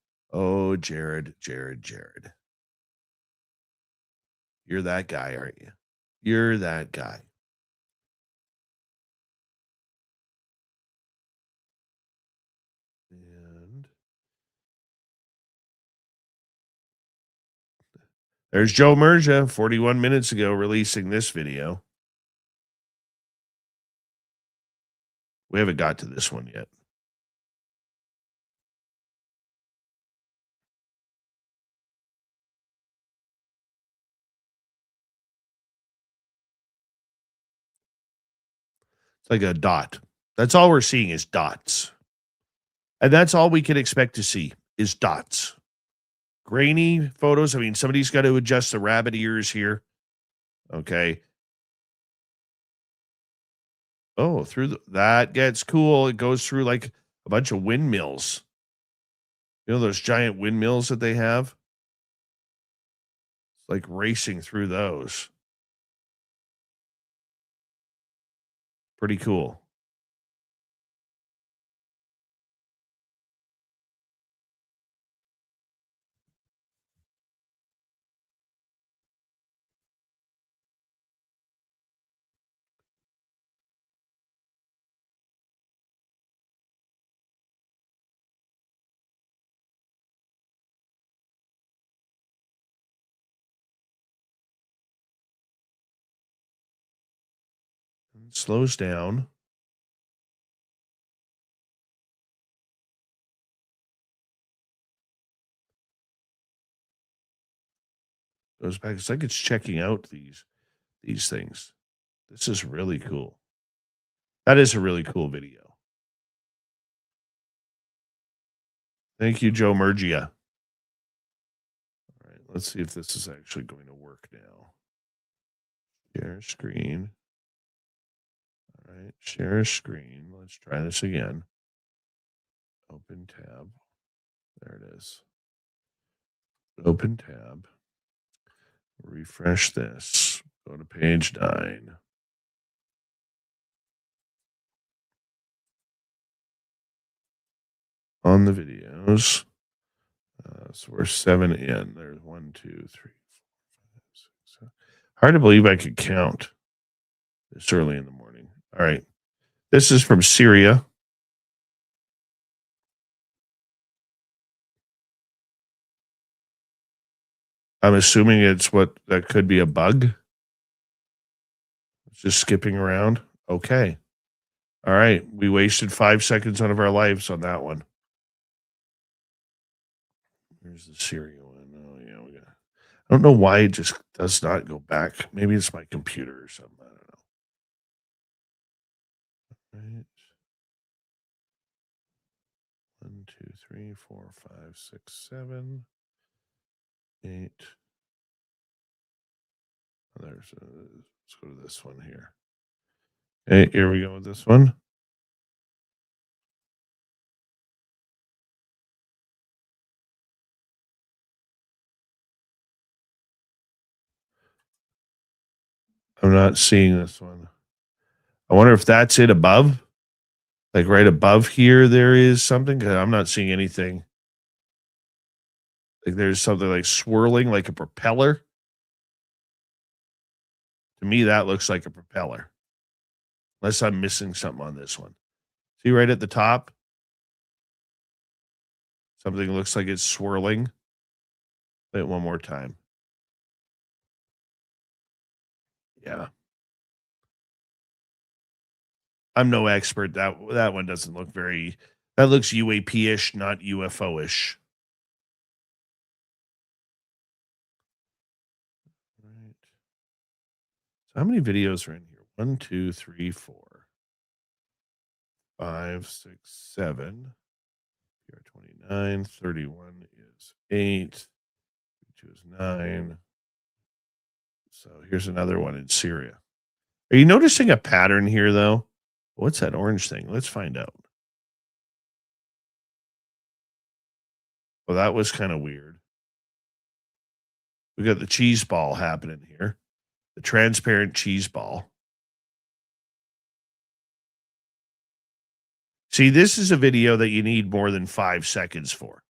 Jared. You're that guy, aren't you? You're that guy. And there's Joe Merja 41 minutes ago releasing this video. We haven't got to this one yet. It's like a dot. That's all we're seeing is dots. And that's all we can expect to see is dots. Grainy photos. I mean, somebody's got to adjust the rabbit ears here. Okay. Oh, that gets cool. It goes through like a bunch of windmills. You know those giant windmills that they have? It's like racing through those. Pretty cool. It slows down. Goes back. It's like it's checking out these things. This is really cool. That is a really cool video. Thank you, Joe Murgia. All right, let's see if this is actually going to work now. Share screen. All right, share screen. Let's try this again. Open tab. There it is. Open tab. Refresh this. Go to page 9. On the videos. So we're 7 in. There's 1, 2, 3, 4, 5, 6, 7. Hard to believe I could count this early in the morning. All right. This is from Syria. I'm assuming it's what that could be a bug. It's just skipping around. Okay. All right. We wasted 5 seconds out of our lives on that one. Here's the Syria one. Oh, yeah. I don't know why it just does not go back. Maybe it's my computer or something. I don't know. Right. 1, 2, 3, 4, 5, 6, 7, 8. Let's go to this one here. Okay, here we go with this one. I'm not seeing this one. I wonder if that's it above. Like right above here, there is something. I'm not seeing anything. Like there's something like swirling like a propeller. To me, that looks like a propeller. Unless I'm missing something on this one. See right at the top? Something looks like it's swirling. Play it one more time. Yeah. I'm no expert. That one doesn't look very... That looks UAP-ish, not UFO-ish. Right. So how many videos are in here? 1, 2, 3, 4, 5, 6, 7. Here 29, 31 is 8. 2 is 9. So here's another one in Syria. Are you noticing a pattern here, though? What's that orange thing? Let's find out. Well, that was kind of weird. We got the cheese ball happening here. The transparent cheese ball. See, this is a video that you need more than 5 seconds for.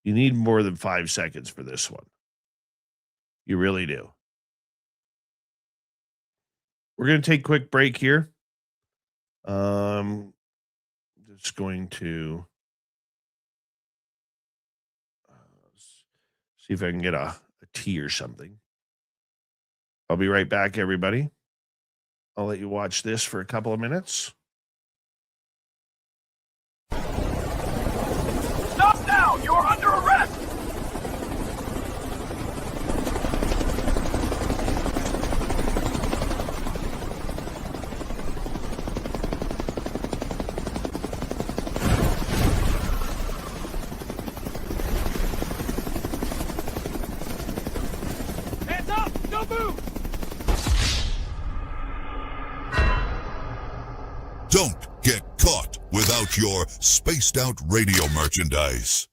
You need more than 5 seconds for this one. You really do. We're going to take a quick break here. Just going to see if I can get a tea or something. I'll be right back, everybody. I'll let you watch this for a couple of minutes. Stop now! You're under arrest! Hands up! Don't move! Don't get caught without your spaced out radio merchandise.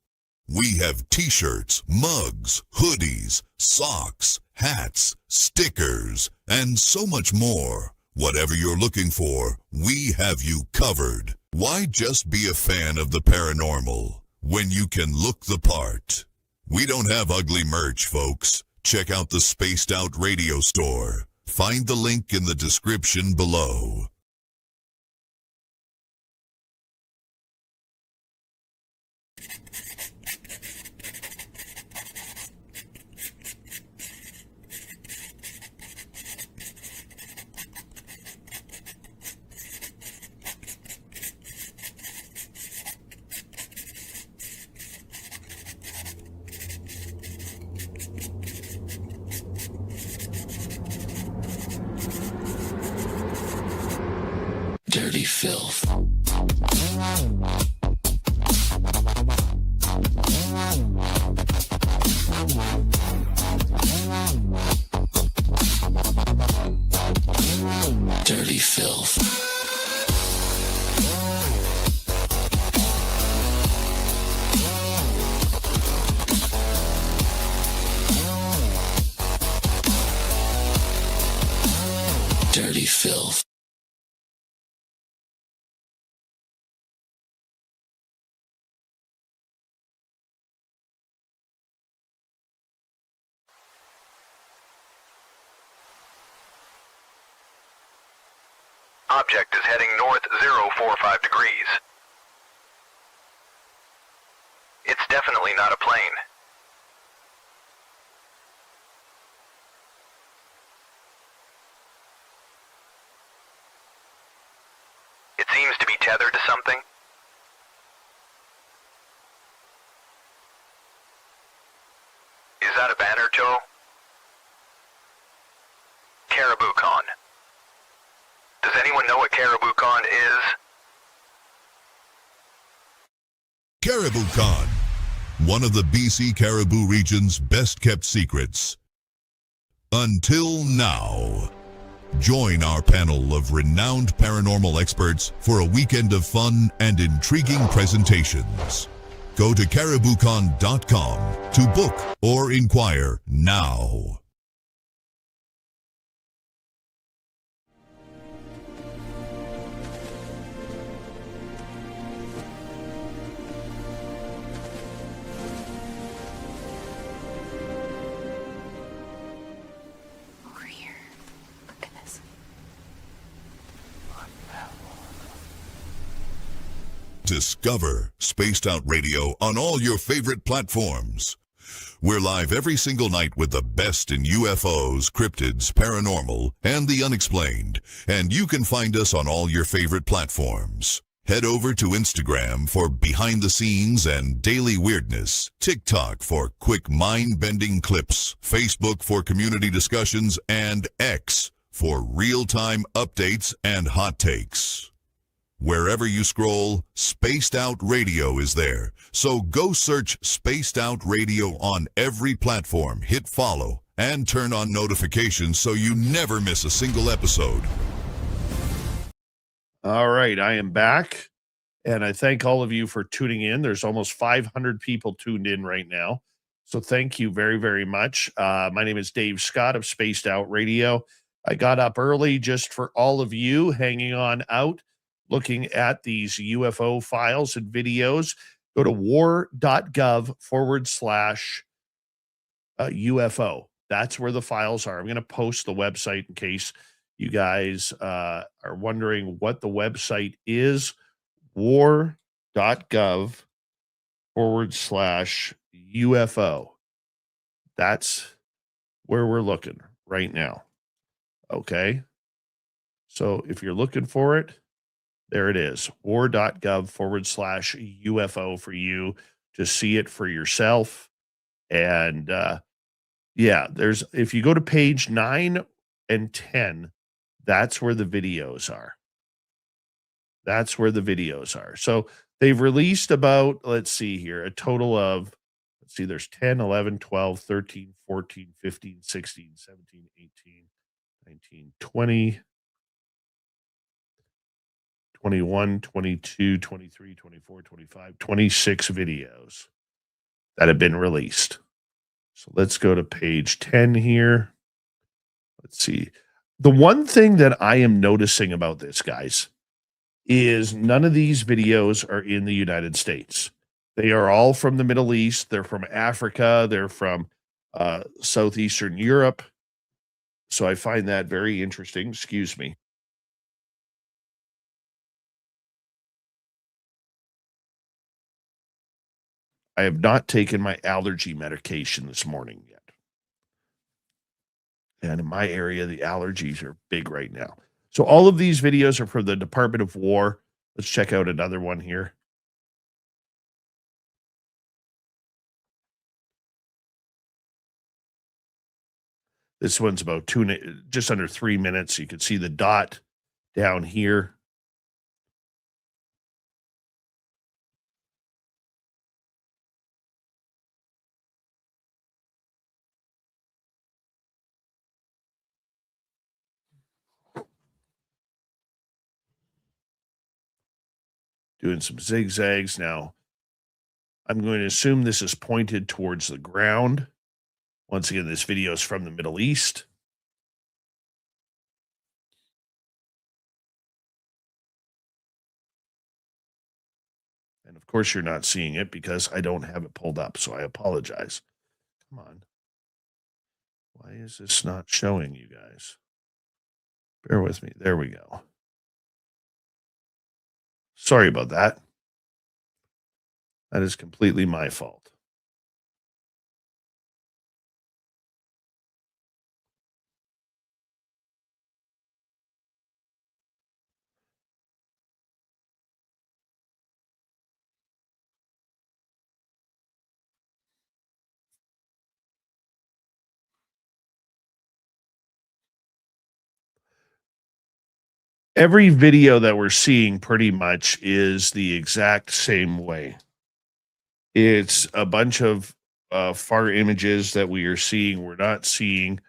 We have t-shirts, mugs, hoodies, socks, hats, stickers, and so much more. Whatever you're looking for, we have you covered. Why just be a fan of the paranormal when you can look the part? We don't have ugly merch, folks. Check out the Spaced Out Radio store. Find the link in the description below. filth. Dirty filth. Dirty filth. Object is heading north 045 degrees. It's definitely not a plane. It seems to be tethered to something. Is that a banner, Joe? Caribou Con. Does anyone know what Caribou Con is? Caribou Con, one of the BC Caribou region's best-kept secrets. Until now. Join our panel of renowned paranormal experts for a weekend of fun and intriguing presentations. Go to cariboucon.com to book or inquire now. Over here. Look at this. Discover Spaced Out Radio on all your favorite platforms. We're live every single night with the best in UFOs, cryptids, paranormal, and the unexplained. And you can find us on all your favorite platforms. Head over to Instagram for behind the scenes and daily weirdness, TikTok for quick mind-bending clips, Facebook for community discussions, and X for real-time updates and hot takes. Wherever you scroll, Spaced Out Radio is there. So go search Spaced Out Radio on every platform, hit follow, and turn on notifications so you never miss a single episode. All right, I am back, and I thank all of you for tuning in. There's almost 500 people tuned in right now, so thank you very, very much. My name is Dave Scott of Spaced Out Radio. I got up early just for all of you hanging on out, looking at these UFO files and videos. Go to war.gov/UFO. That's where the files are. I'm going to post the website in case you guys are wondering what the website is. war.gov/UFO. That's where we're looking right now. Okay. So if you're looking for it, there it is. war.gov/UFO for you to see it for yourself. And yeah, if you go to page 9 and 10, that's where the videos are. That's where the videos are. So they've released about, let's see here, a total of, let's see, there's 10, 11, 12, 13, 14, 15, 16, 17, 18, 19, 20, 21, 22, 23, 24, 25, 26 videos that have been released. So let's go to page 10 here. Let's see. The one thing that I am noticing about this, guys, is none of these videos are in the United States. They are all from the Middle East. They're from Africa. They're from Southeastern Europe. So I find that very interesting. Excuse me. I have not taken my allergy medication this morning yet. And in my area, the allergies are big right now. So all of these videos are from the Department of War. Let's check out another one here. This one's about just under 3 minutes. You can see the dot down here. doing some zigzags. Now, I'm going to assume this is pointed towards the ground. Once again, this video is from the Middle East. And of course, you're not seeing it because I don't have it pulled up, so I apologize. Come on. Why is this not showing you guys? Bear with me. There we go. Sorry about that. That is completely my fault. Every video that we're seeing pretty much is the exact same way. It's a bunch of far images that we are seeing. We're not seeing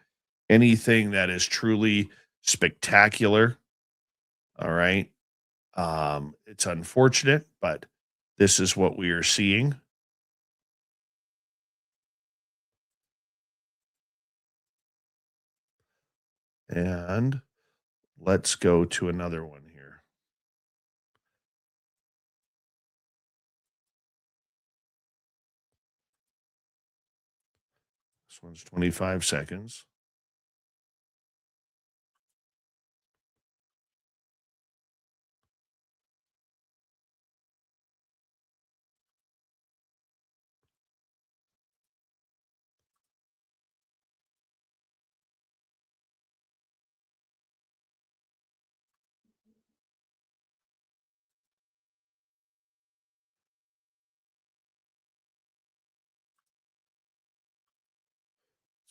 anything that is truly spectacular. All right. It's unfortunate, but this is what we are seeing. And let's go to another one here. This one's 25 seconds.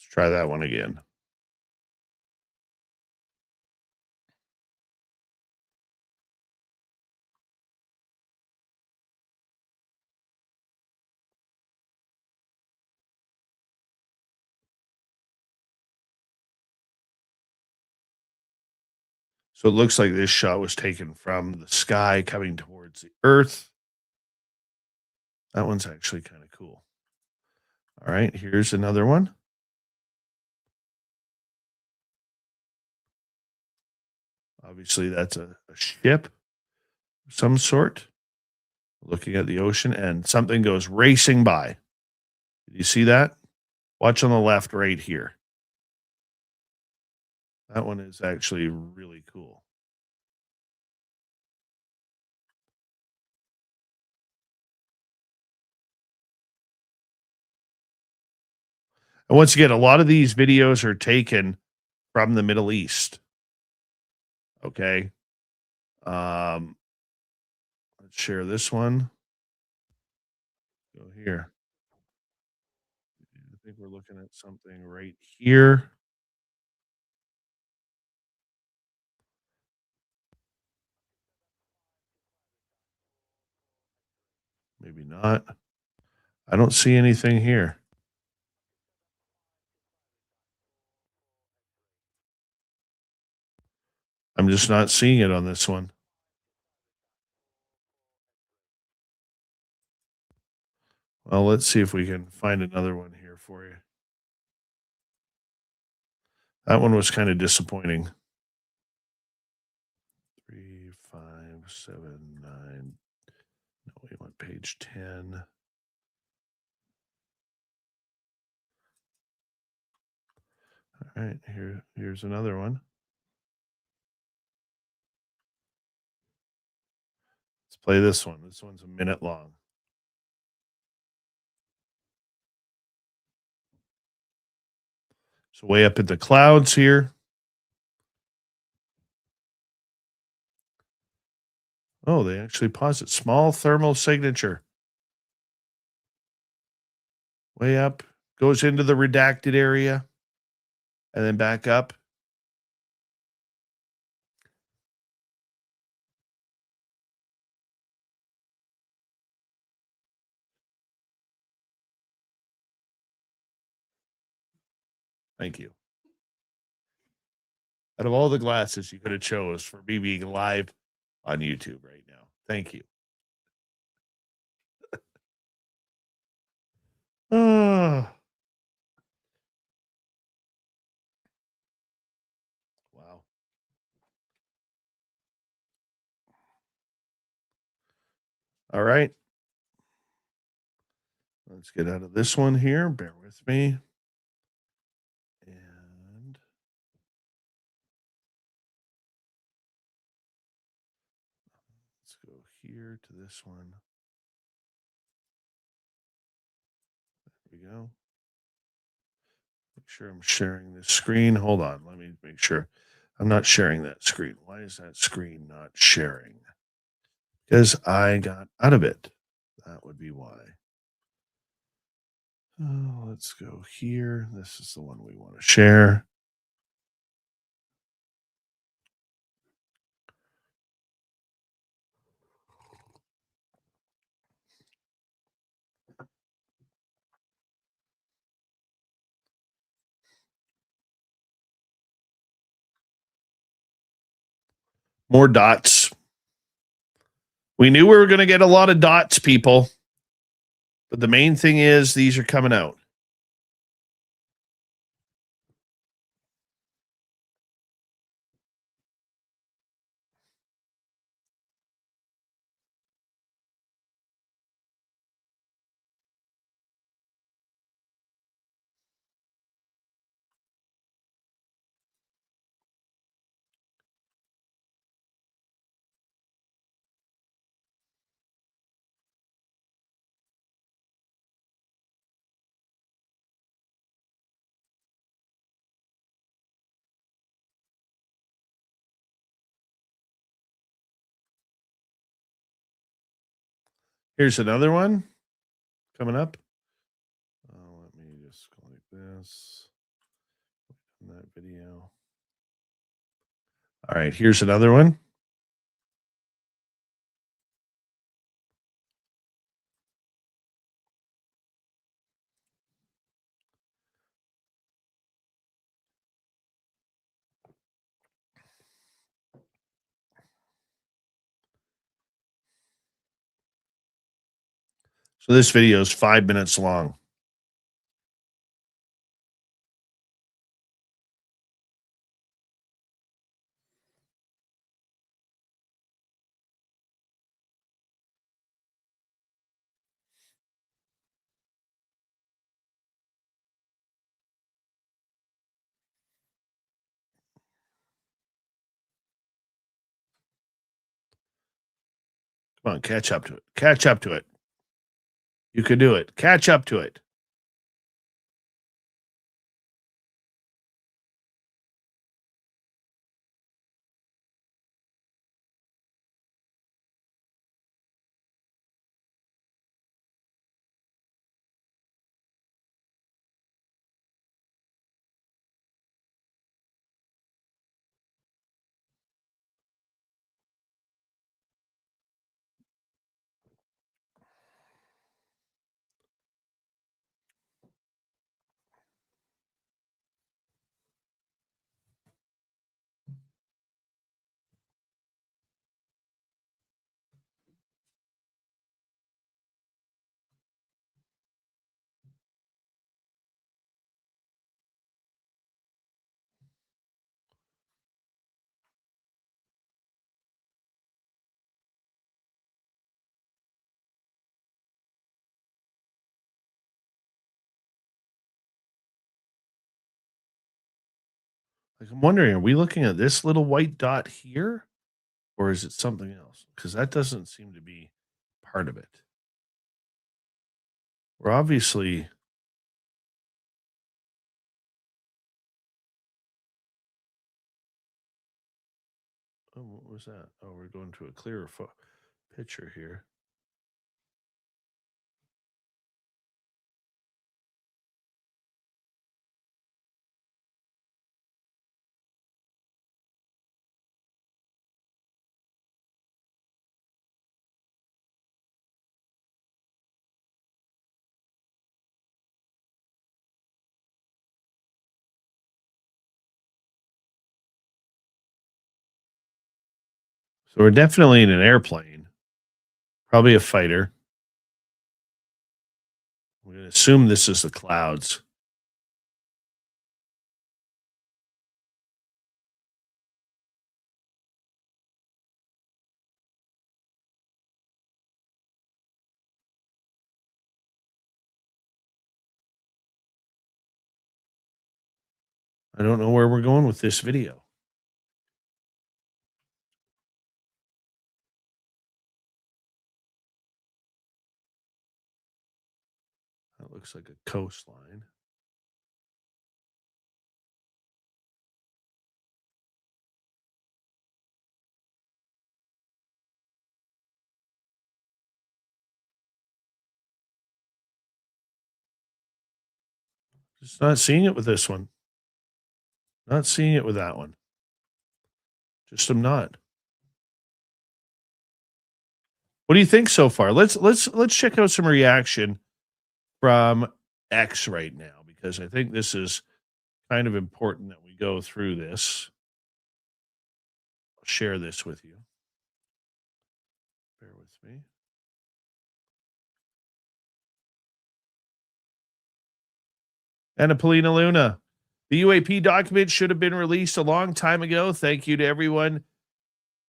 Let's try that one again. So it looks like this shot was taken from the sky coming towards the earth. That one's actually kind of cool. All right, here's another one. Obviously, that's a ship of some sort looking at the ocean, and something goes racing by. Did you see that? Watch on the left right here. That one is actually really cool. And once again, a lot of these videos are taken from the Middle East. Okay. Let's share this one. Go here. I think we're looking at something right here. Maybe not. I don't see anything here. I'm just not seeing it on this one. Well, let's see if we can find another one here for you. That one was kind of disappointing. 3, 5, 7, 9. No, we want page 10. All right, here's another one. Let's play this one. This one's a minute long. So way up in the clouds here. Oh, they actually pause it. Small thermal signature. Way up, goes into the redacted area, and then back up. Thank you. Out of all the glasses you could have chose for me being live on YouTube right now. Thank you. Wow. All right. Let's get out of this one here. Bear with me. And let's go here to this one. There we go. Make sure I'm sharing this screen. Hold on. Let me make sure I'm not sharing that screen. Why is that screen not sharing? Because I got out of it. That would be why. Oh, let's go here. This is the one we want to share. More dots. We knew we were going to get a lot of dots, people. But the main thing is these are coming out. Here's another one coming up. Let me just go like this. In that video. All right, here's another one. So this video is 5 minutes long. Come on, catch up to it. Catch up to it. You can do it. Catch up to it. Like I'm wondering, are we looking at this little white dot here? Or is it something else? Because that doesn't seem to be part of it. We're obviously oh, what was that? Oh, we're going to a clearer picture here. So we're definitely in an airplane, probably a fighter. I'm going to assume this is the clouds. I don't know where we're going with this video. That looks like a coastline. Just not seeing it with this one. Not seeing it with that one. Just am not. What do you think so far? Let's check out some reaction from X right now, because I think this is kind of important that we go through this. I'll share this with you. Bear with me. Anna Polina Luna. The UAP document should have been released a long time ago. Thank you to everyone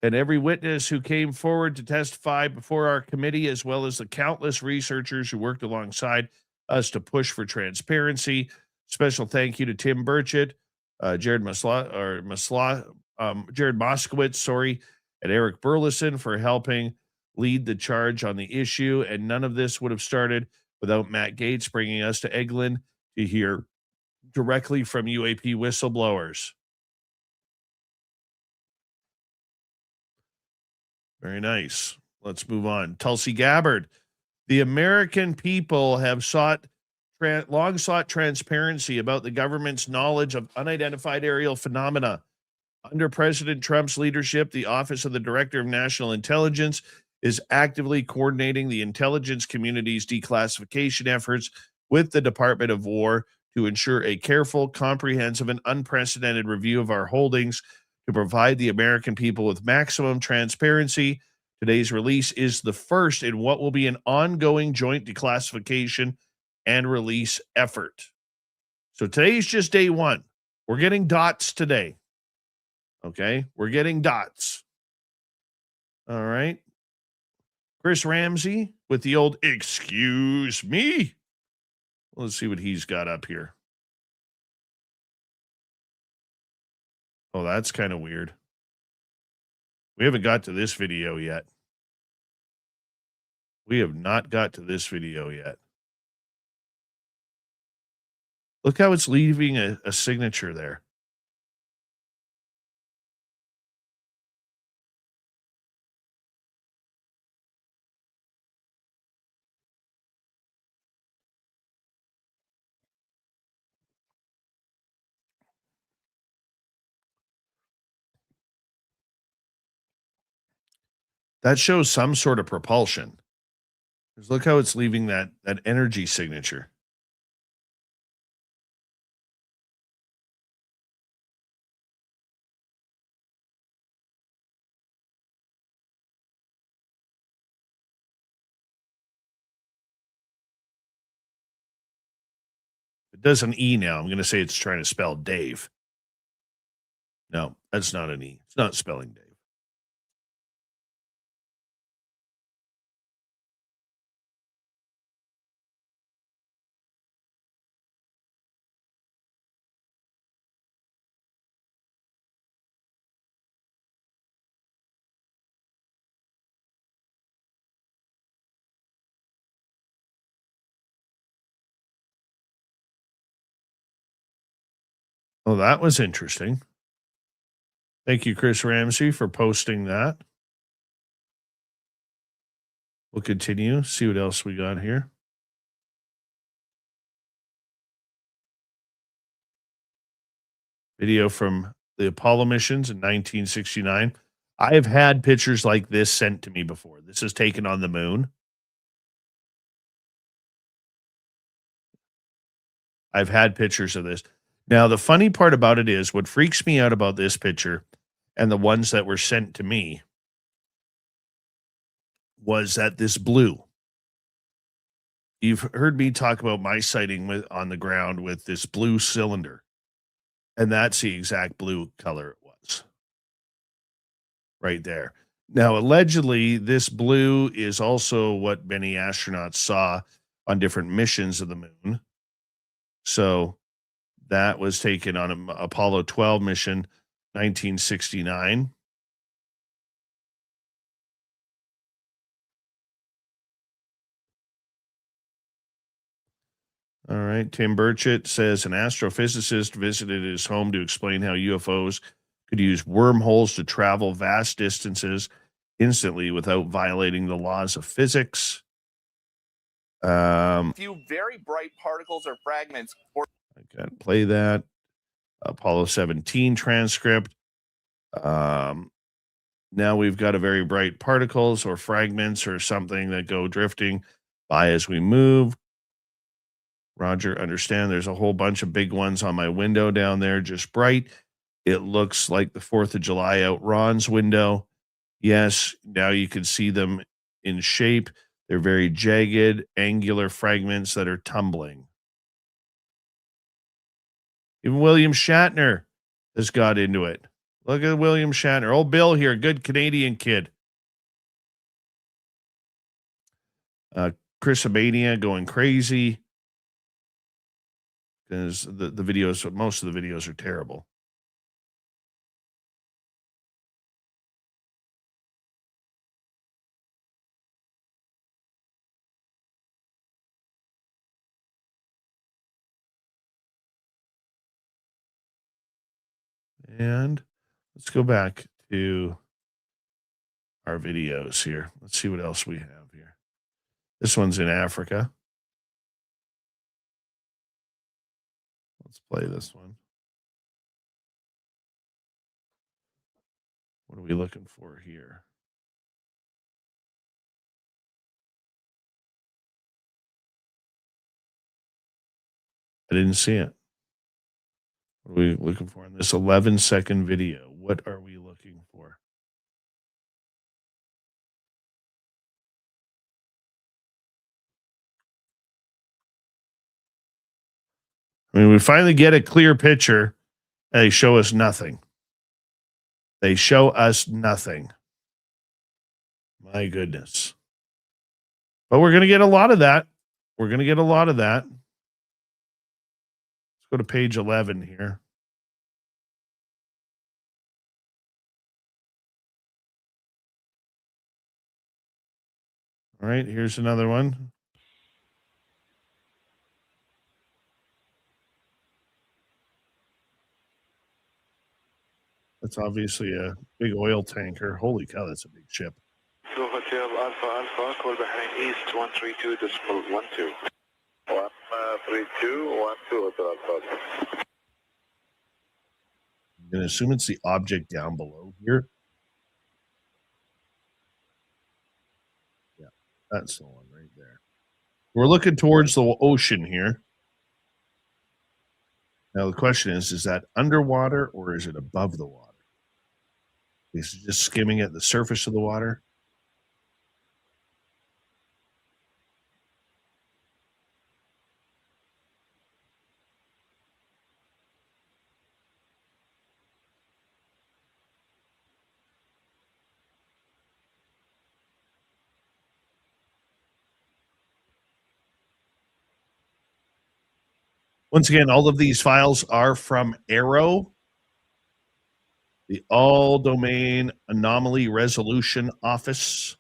and every witness who came forward to testify before our committee, as well as the countless researchers who worked alongside us to push for transparency. Special thank you to Tim Burchett, Jared Moskowitz, and Eric Burleson for helping lead the charge on the issue. And none of this would have started without Matt Gaetz bringing us to Eglin to hear directly from UAP whistleblowers. Very nice. Let's move on. Tulsi Gabbard. The American people have long sought transparency about the government's knowledge of unidentified aerial phenomena. Under President Trump's leadership, the Office of the Director of National Intelligence is actively coordinating the intelligence community's declassification efforts with the Department of War to ensure a careful, comprehensive, and unprecedented review of our holdings to provide the American people with maximum transparency. Today's release is the first in what will be an ongoing joint declassification and release effort. So today's just day one. We're getting dots today. Okay? We're getting dots. All right. Chris Ramsey with the old "excuse me." Let's see what he's got up here. Oh, that's kind of weird. We haven't got to this video yet. We have not got to this video yet. Look how it's leaving a signature there. That shows some sort of propulsion. Just look how it's leaving that energy signature. It does an E now. I'm going to say it's trying to spell Dave. No, that's not an E. It's not spelling Dave. Oh, that was interesting. Thank you, Chris Ramsey, for posting that. We'll continue. See what else we got here. Video from the Apollo missions in 1969. I have had pictures like this sent to me before. This is taken on the moon. I've had pictures of this. Now, the funny part about it is what freaks me out about this picture and the ones that were sent to me was that this blue. you've heard me talk about my sighting on the ground with this blue cylinder, and that's the exact blue color it was right there. Now, allegedly, this blue is also what many astronauts saw on different missions of the moon. So that was taken on an Apollo 12 mission, 1969. All right. Tim Burchett says an astrophysicist visited his home to explain how UFOs could use wormholes to travel vast distances instantly without violating the laws of physics. Few very bright particles or fragments. I got to play that. Apollo 17 transcript. Now we've got a very bright particles or fragments or something that go drifting by as we move. Roger, understand there's a whole bunch of big ones on my window down there, just bright. It looks like the 4th of July out Ron's window. Yes, now you can see them in shape. They're very jagged, angular fragments that are tumbling. Even William Shatner has got into it. Look at William Shatner. Old Bill here, good Canadian kid. Chris Abania going crazy because the videos, most of the videos are terrible. And let's go back to our videos here. Let's see what else we have here. This one's in Africa. Let's play this one. What are we looking for here? I didn't see it. What are we looking for in this 11-second video? What are we looking for? I mean, we finally get a clear picture, and they show us nothing. They show us nothing. My goodness. But we're going to get a lot of that. We're going to get a lot of that. Let's go to page 11 here. All right, here's another one. That's obviously a big oil tanker. Holy cow, that's a big ship. So Hotel Alpha Alpha, call Bahrain East 132.12. 132.12, Hotel Alpha. I'm going to assume it's the object down below here. Yeah, that's the one right there. We're looking towards the ocean here. Now, the question is that underwater or is it above the water? Is it just skimming at the surface of the water? Once again, all of these files are from ARROW, the All Domain Anomaly Resolution Office.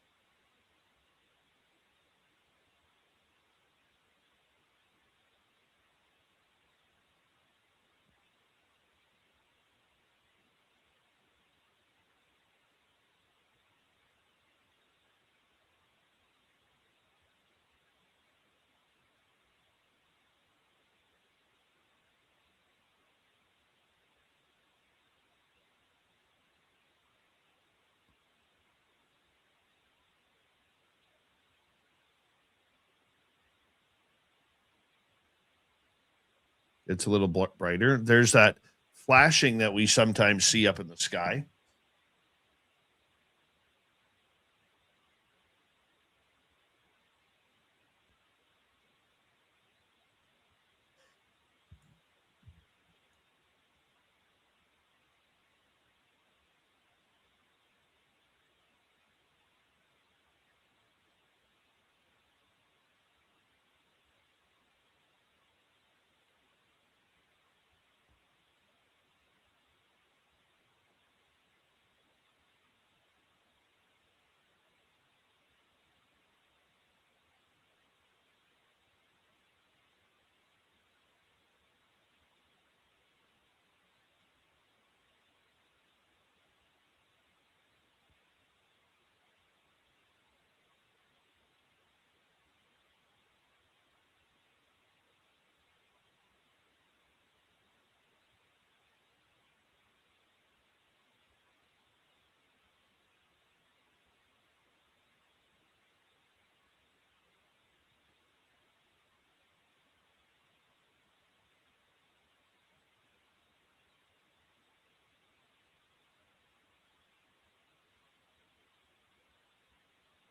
It's a little brighter. There's that flashing that we sometimes see up in the sky.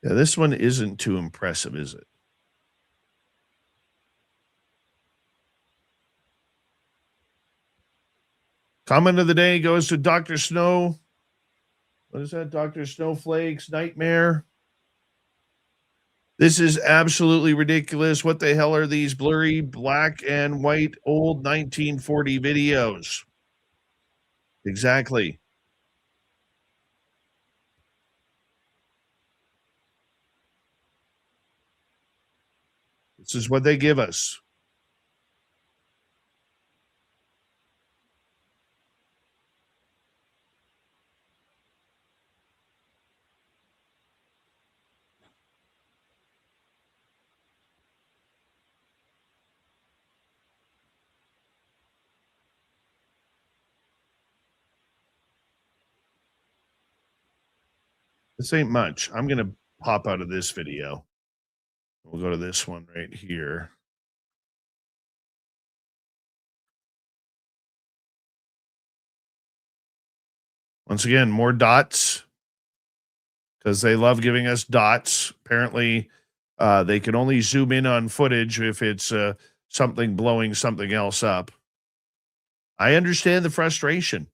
Yeah, this one isn't too impressive, is it? Comment of the day goes to Dr. Snow. What is that? Dr. Snowflake's Nightmare. This is absolutely ridiculous. What the hell are these blurry black and white old 1940 videos? Exactly. This is what they give us. This ain't much. I'm going to pop out of this video. We'll go to this one right here. Once again, more dots because they love giving us dots. Apparently, they can only zoom in on footage if it's something blowing something else up. I understand the frustration.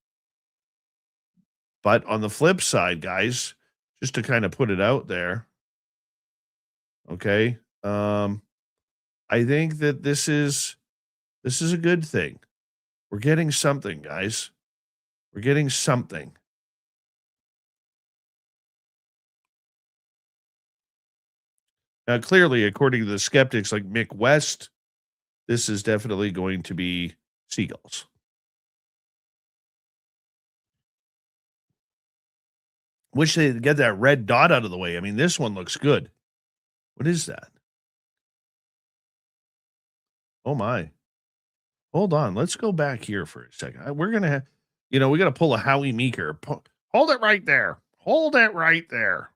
But on the flip side, guys, just to kind of put it out there, okay, I think that this is a good thing. We're getting something, guys. We're getting something. Now, clearly, according to the skeptics like Mick West, this is definitely going to be seagulls. Wish they'd get that red dot out of the way. I mean, this one looks good. What is that? Oh, my. Hold on. Let's go back here for a second. We're going to have, we got to pull a Howie Meeker. Hold it right there. Hold it right there.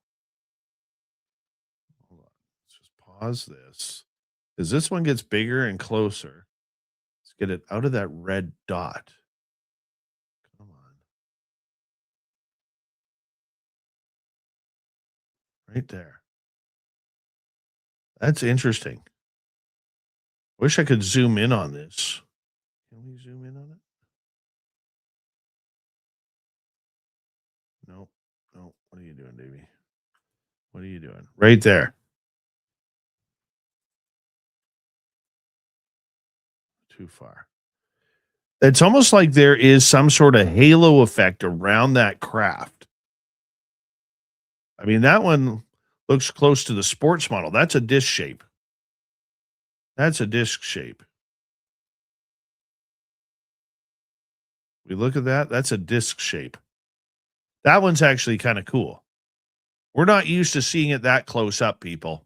Hold on. Let's just pause this. As this one gets bigger and closer, let's get it out of that red dot. Come on. Right there. That's interesting. Wish I could zoom in on this. Can we zoom in on it? No. No. What are you doing, Davey? What are you doing? Right there. Too far. It's almost like there is some sort of halo effect around that craft. I mean, that one looks close to the sports model. That's a disc shape. That's a disc shape. We look at that. That's a disc shape. That one's actually kind of cool. We're not used to seeing it that close up, people.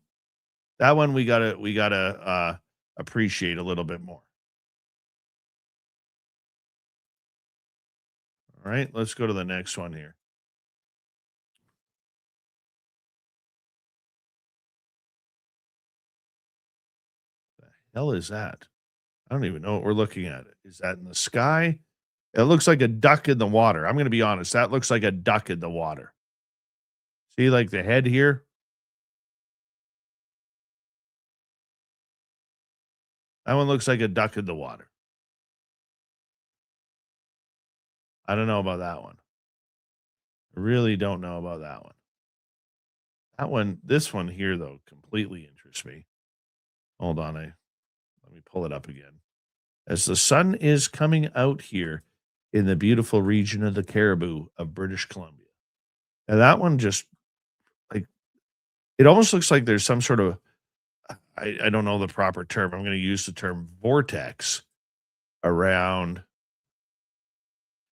That one we gotta appreciate a little bit more. All right, let's go to the next one here. The hell is that? I don't even know what we're looking at. Is that in the sky? It looks like a duck in the water. I'm going to be honest. That looks like a duck in the water. See, like the head here? That one looks like a duck in the water. I don't know about that one. I really don't know about that one. That one, this one here, though, completely interests me. Hold on. Let me pull it up again. As the sun is coming out here in the beautiful region of the Caribou of British Columbia. And that one just, like, it almost looks like there's some sort of, I don't know the proper term. I'm going to use the term vortex around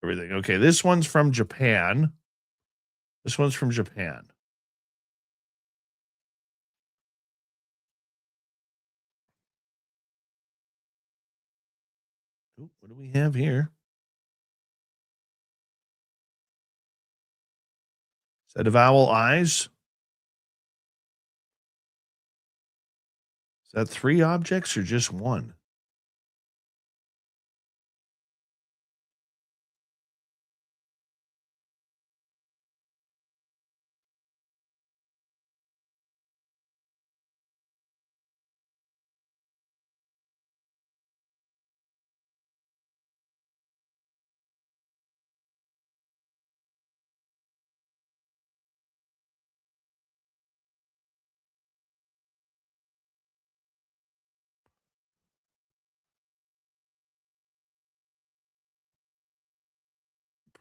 everything. Okay, this one's from Japan. This one's from Japan. Ooh, what do we have here? Set of owl eyes. Is that 3 objects or just 1?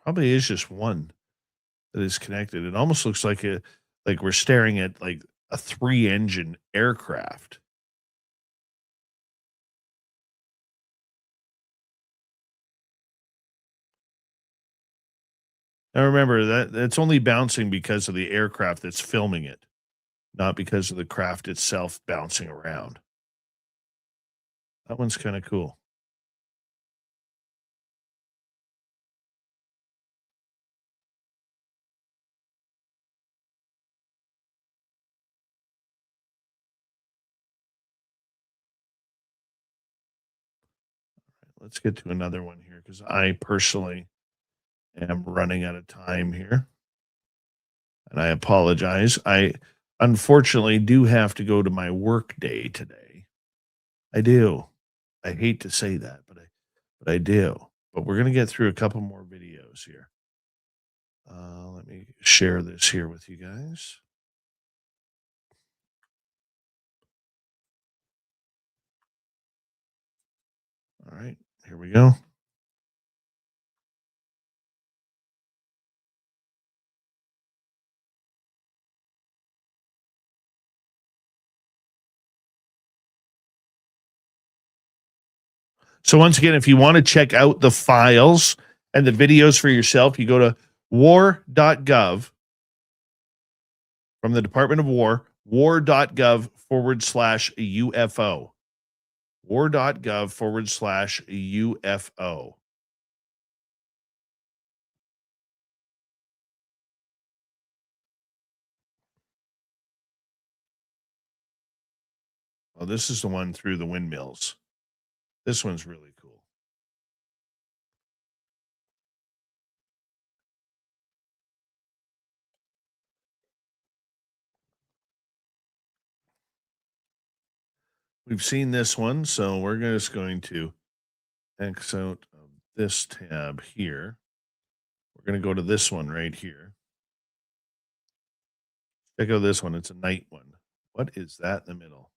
Probably is just one that is connected. It almost looks like we're staring at like a 3-engine aircraft. Now remember that it's only bouncing because of the aircraft that's filming it, not because of the craft itself bouncing around. That one's kind of cool. Let's get to another one here because I personally am running out of time here. And I apologize. I unfortunately do have to go to my work day today. I do. I hate to say that, but I do. But we're going to get through a couple more videos here. Let me share this here with you guys. All right, here we go. So once again, if you want to check out the files and the videos for yourself, you go to war.gov from the Department of War, war.gov/UFO. War.gov/UFO. Oh, this is the one through the windmills. This one's really cool. We've seen this one, so we're just going to X out of this tab here. We're going to go to this one right here. Check out this one. It's a night one. What is that in the middle?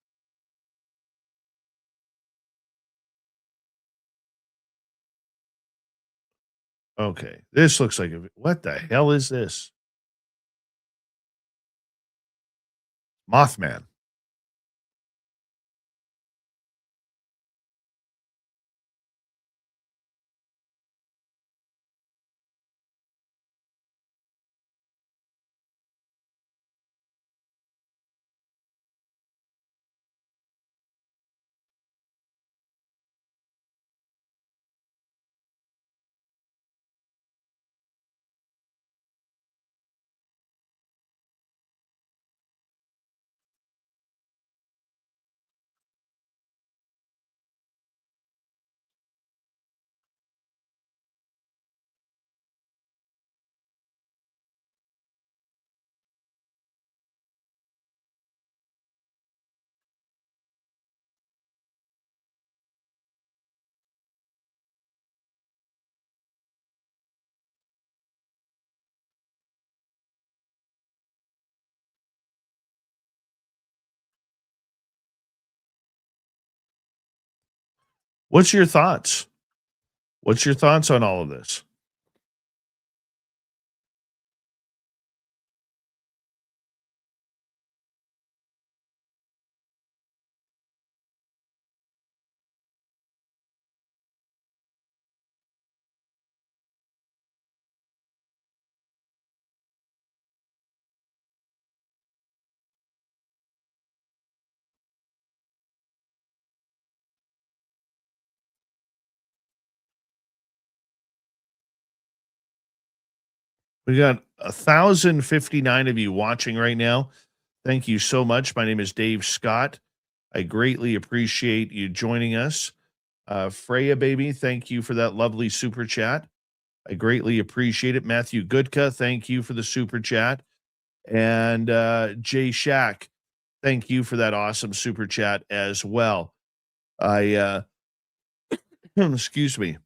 Okay, this looks like what the hell is this? Mothman. What's your thoughts? What's your thoughts on all of this? We got 1,059 of you watching right now. Thank you so much. My name is Dave Scott. I greatly appreciate you joining us. Freya, baby, thank you for that lovely super chat. I greatly appreciate it. Matthew Goodka, thank you for the super chat. And Jay Shack, thank you for that awesome super chat as well. Excuse me.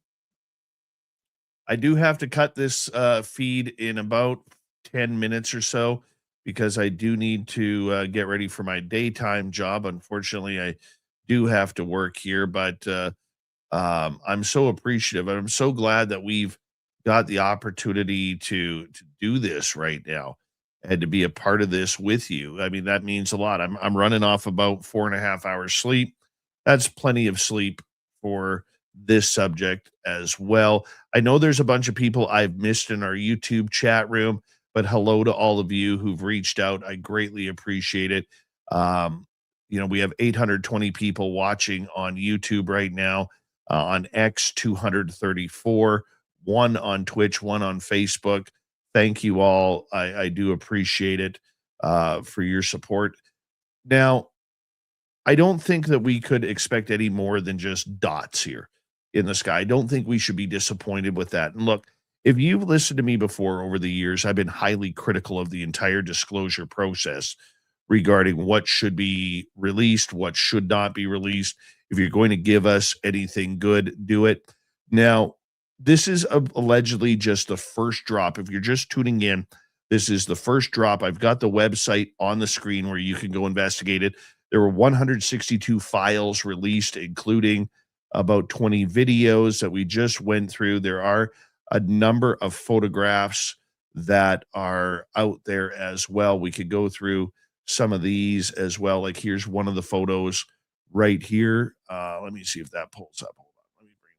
I do have to cut this feed in about 10 minutes or so because I do need to get ready for my daytime job. Unfortunately, I do have to work here, but I'm so appreciative. And I'm so glad that we've got the opportunity to do this right now and to be a part of this with you. I mean, that means a lot. I'm running off about 4.5 hours sleep. That's plenty of sleep for this subject as well. I know there's a bunch of people I've missed in our YouTube chat room, but hello to all of you who've reached out. I greatly appreciate it. We have 820 people watching on YouTube right now, on X 234, one on Twitch, one on Facebook. Thank you all. I do appreciate it for your support. Now, I don't think that we could expect any more than just dots here in the sky. I don't think we should be disappointed with that. And look, if you've listened to me before over the years, I've been highly critical of the entire disclosure process regarding what should be released, what should not be released. If you're going to give us anything good, do it. Now, this is allegedly just the first drop. If you're just tuning in, this is the first drop. I've got the website on the screen where you can go investigate it. There were 162 files released, including about 20 videos that we just went through. There are a number of photographs that are out there as well. We could go through some of these as well. Like here's one of the photos right here. Let me see if that pulls up. Hold on. Let me bring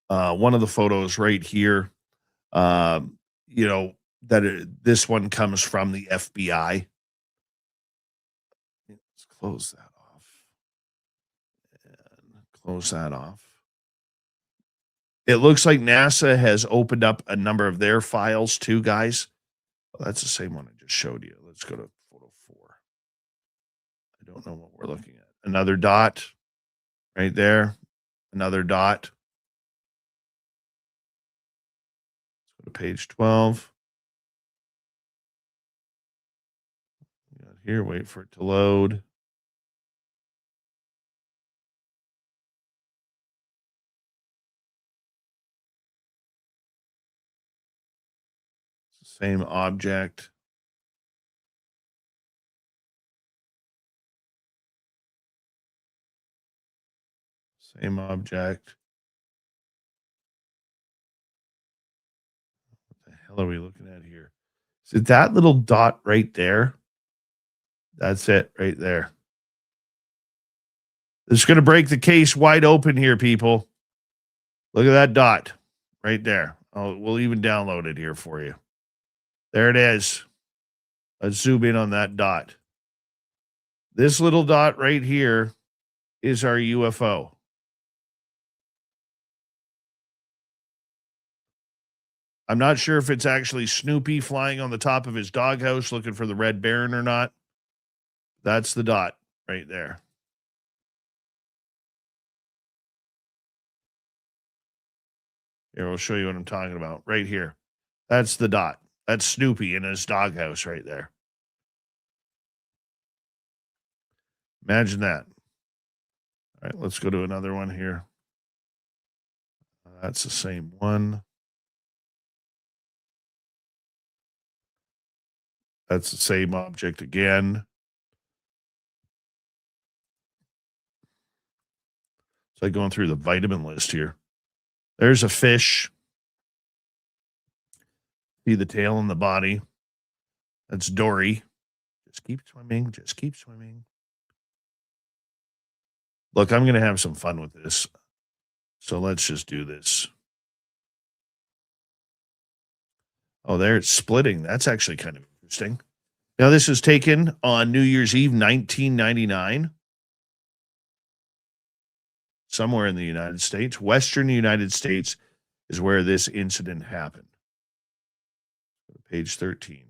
that up. One of the photos right here, this one comes from the FBI. Let's close that off and close that off. It looks like NASA has opened up a number of their files too, guys. Well, that's the same one I just showed you. Let's go to photo 4. I don't know what we're looking at. Another dot right there. Another dot. Let's go to page 12. Here, wait for it to load. It's the same object. Same object. What the hell are we looking at here? Is it that little dot right there? That's it right there. This is going to break the case wide open here, people. Look at that dot right there. We'll even download it here for you. There it is. Let's zoom in on that dot. This little dot right here is our UFO. I'm not sure if it's actually Snoopy flying on the top of his doghouse looking for the Red Baron or not. That's the dot right there. Here, I'll show you what I'm talking about. Right here. That's the dot. That's Snoopy in his doghouse right there. Imagine that. All right, let's go to another one here. That's the same one. That's the same object again. It's like going through the vitamin list here. There's a fish. See the tail and the body. That's Dory. Just keep swimming. Just keep swimming. Look, I'm going to have some fun with this. So let's just do this. Oh, there it's splitting. That's actually kind of interesting. Now, this was taken on New Year's Eve, 1999. Somewhere in the United States. Western United States is where this incident happened. Page 13.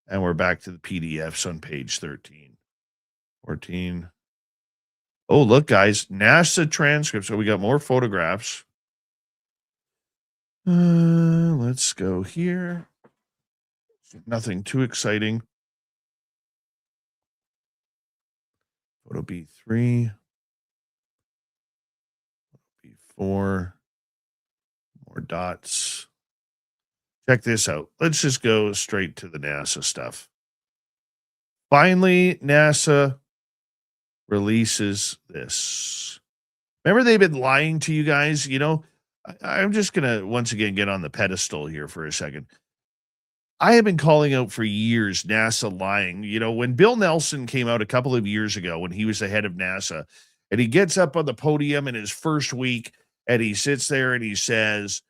And we're back to the PDFs on page 13. 14. Oh, look, guys. NASA transcripts. So we got more photographs. Let's go here. Nothing too exciting. Photo B3. B4. More dots. Check this out. Let's just go straight to the NASA stuff. Finally, NASA releases this. Remember, they've been lying to you guys. You know, I'm just going to once again get on the pedestal here for a second. I have been calling out for years NASA lying. You know, when Bill Nelson came out a couple of years ago, when he was the head of NASA, and he gets up on the podium in his first week and he sits there and he says,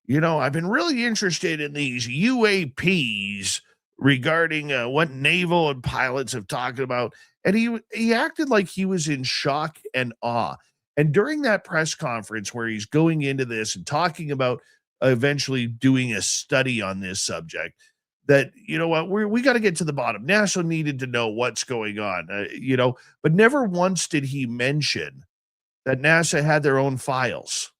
you know, I've been really interested in these UAPs regarding what naval and pilots have talked about. And he acted like he was in shock and awe. And during that press conference where he's going into this and talking about eventually doing a study on this subject, that, you know what, we got to get to the bottom. NASA needed to know what's going on, you know, but never once did he mention that NASA had their own files.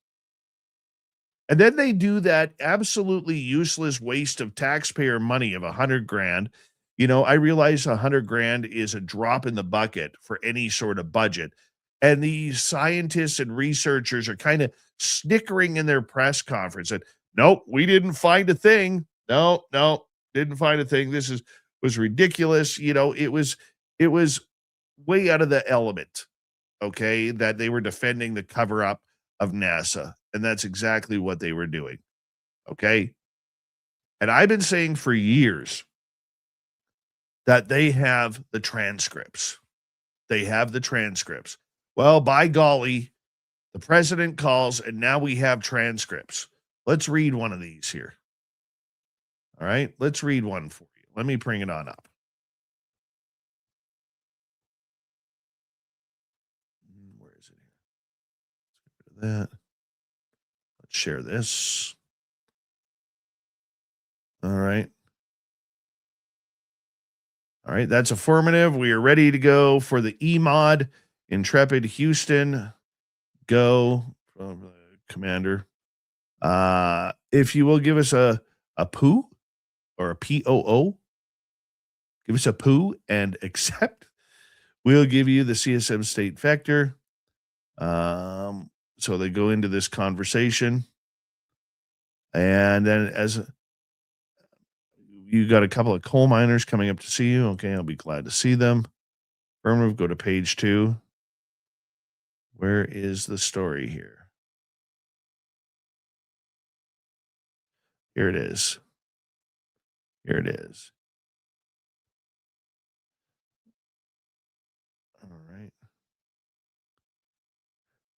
And then they do that absolutely useless waste of taxpayer money of $100,000. You know, I realize $100,000 is a drop in the bucket for any sort of budget. And these scientists and researchers are kind of snickering in their press conference that, nope, we didn't find a thing. No, didn't find a thing. This was ridiculous. You know, it was way out of the element, okay, that they were defending the cover up of NASA. And that's exactly what they were doing. Okay. And I've been saying for years that they have the transcripts. They have the transcripts. Well, by golly, the president calls and now we have transcripts. Let's read one of these here. All right. Let's read one for you. Let me bring it on up. Where is it here? Let's get rid of that. Let's share this. All right. All right. That's affirmative. We are ready to go for the EMOD. Intrepid Houston. Go. Commander. If you will give us a poo or a POO, give us a poo and accept. We'll give you the CSM state vector. So they go into this conversation. And then as you got a couple of coal miners coming up to see you. Okay, I'll be glad to see them. Affirmative, go to page 2. Where is the story here? Here it is. Here it is. All right.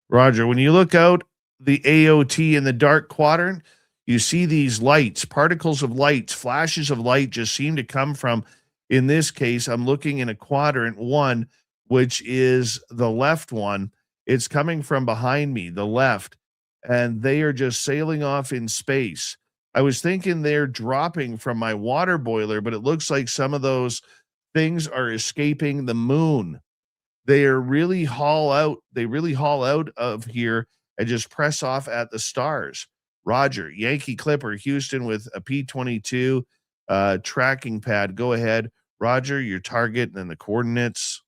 Roger, when you look out the AOT in the dark quadrant, you see these lights, particles of lights, flashes of light just seem to come from, in this case, I'm looking in a quadrant 1, which is the left one. It's coming from behind me, the left, and they are just sailing off in space. I was thinking they're dropping from my water boiler, but it looks like some of those things are escaping the moon. They really haul out of here and just press off at the stars. Roger, Yankee Clipper, Houston with a P-22 tracking pad. Go ahead. Roger, your target and then the coordinates.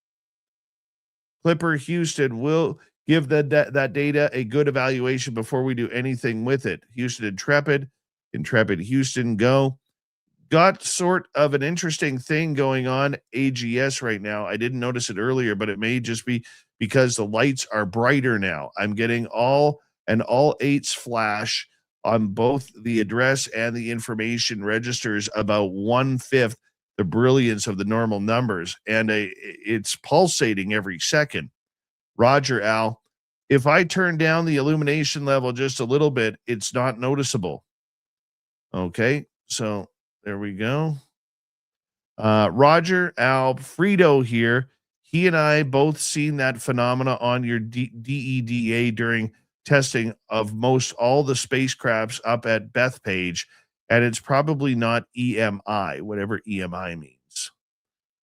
Clipper, Houston, will give that data a good evaluation before we do anything with it. Houston, Intrepid, Houston, go. Got sort of an interesting thing going on AGS right now. I didn't notice it earlier, but it may just be because the lights are brighter now. I'm getting all 8s flash on both the address and the information registers about 1/5 the brilliance of the normal numbers, and it's pulsating every second. Roger, Al. If I turn down the illumination level just a little bit, it's not noticeable. Okay, so there we go. Roger, Al, Frito here. He and I both seen that phenomena on your DEDA during testing of most all the spacecrafts up at Bethpage, and it's probably not EMI, whatever EMI means.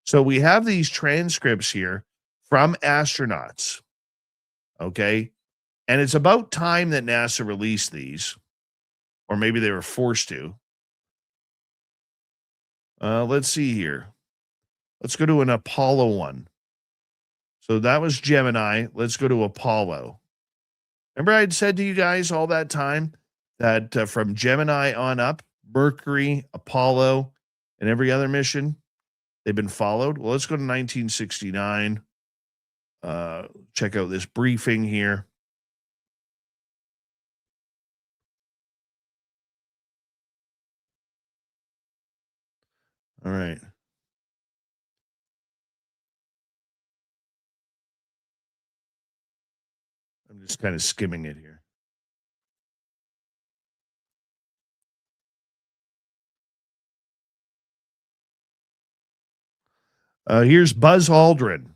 So we have these transcripts here from astronauts, okay? And it's about time that NASA released these, or maybe they were forced to. Let's see here. Let's go to an Apollo one. So that was Gemini. Let's go to Apollo. Remember I'd said to you guys all that time that from Gemini on up, Mercury, Apollo, and every other mission, they've been followed. Well, let's go to 1969. Check out this briefing here. All right. I'm just kind of skimming it here. Here's Buzz Aldrin.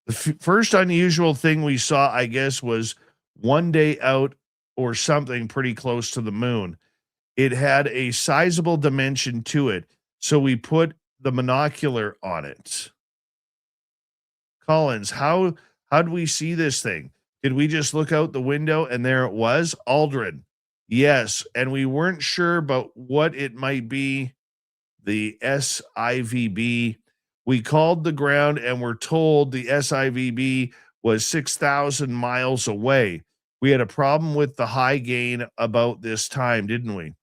The first unusual thing we saw, I guess, was one day out or something pretty close to the moon. It had a sizable dimension to it, so we put the monocular on it. Collins, how did we see this thing? Did we just look out the window and there it was? Aldrin, yes, and we weren't sure about what it might be. The SIVB. We called the ground and were told the SIVB was 6,000 miles away. We had a problem with the high gain about this time, didn't we?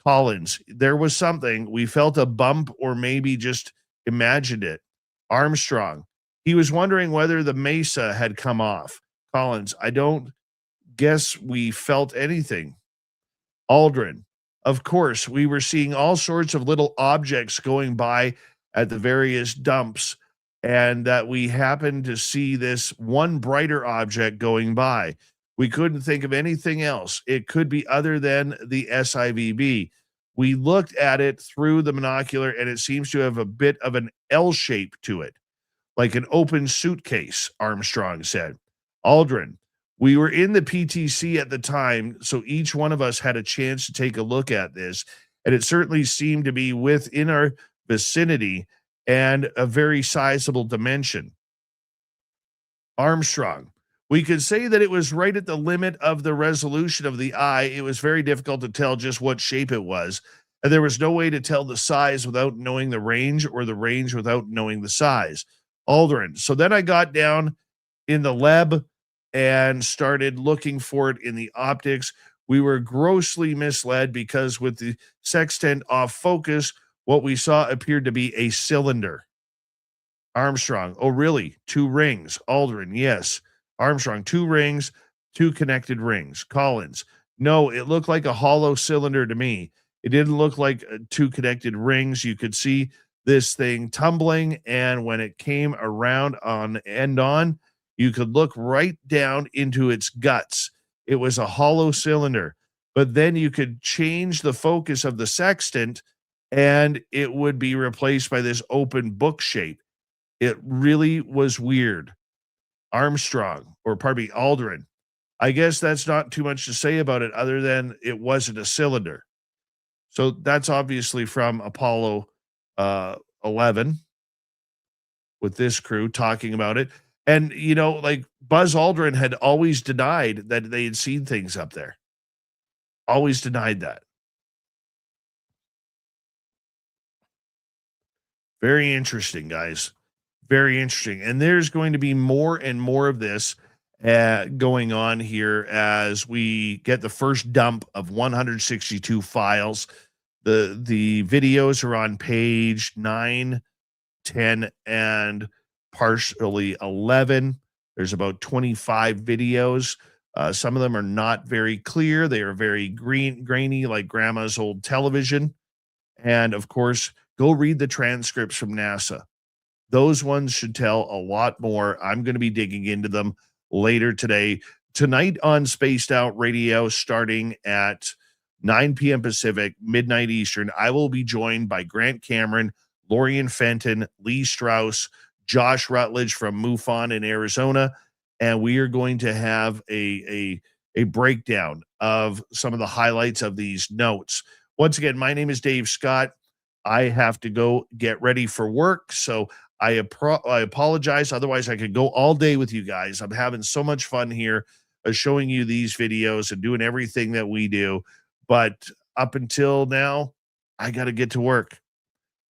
Collins, there was something. We felt a bump or maybe just imagined it. Armstrong, he was wondering whether the mesa had come off. Collins, I don't guess we felt anything. Aldrin, of course, we were seeing all sorts of little objects going by at the various dumps, and that we happened to see this one brighter object going by. We couldn't think of anything else. It could be other than the SIVB. We looked at it through the monocular, and it seems to have a bit of an L shape to it, like an open suitcase, Armstrong said. Aldrin, we were in the PTC at the time, so each one of us had a chance to take a look at this, and it certainly seemed to be within our vicinity and a very sizable dimension. Armstrong, we could say that it was right at the limit of the resolution of the eye. It was very difficult to tell just what shape it was, and there was no way to tell the size without knowing the range, or the range without knowing the size. Aldrin, so then I got down in the lab and started looking for it in the optics. We were grossly misled because with the sextant off focus, what we saw appeared to be a cylinder. Armstrong, oh really? 2 rings. Aldrin, yes. Armstrong, 2 rings, 2 connected rings. Collins, no, it looked like a hollow cylinder to me. It didn't look like 2 connected rings. You could see this thing tumbling, and when it came around on end on, you could look right down into its guts. It was a hollow cylinder, but then you could change the focus of the sextant and it would be replaced by this open book shape. It really was weird. Armstrong, or pardon me, Aldrin, I guess that's not too much to say about it other than it wasn't a cylinder. So that's obviously from Apollo 11 with this crew talking about it. And, you know, like Buzz Aldrin had always denied that they had seen things up there. Always denied that. Very interesting, guys. Very interesting. And there's going to be more and more of this going on here as we get the first dump of 162 files. The videos are on page 9, 10, and partially 11. There's about 25 videos. Some of them are not very clear. They are very grainy, like grandma's old television. And of course, go read the transcripts from NASA. Those ones should tell a lot more. I'm going to be digging into them later today. Tonight on Spaced Out Radio, starting at 9 p.m. Pacific, midnight Eastern, I will be joined by Grant Cameron, Lorian Fenton, Lee Strauss, Josh Rutledge from MUFON in Arizona, and we are going to have a breakdown of some of the highlights of these notes. Once again, my name is Dave Scott. I have to go get ready for work, so I apologize. Otherwise, I could go all day with you guys. I'm having so much fun here showing you these videos and doing everything that we do. But up until now, I got to get to work.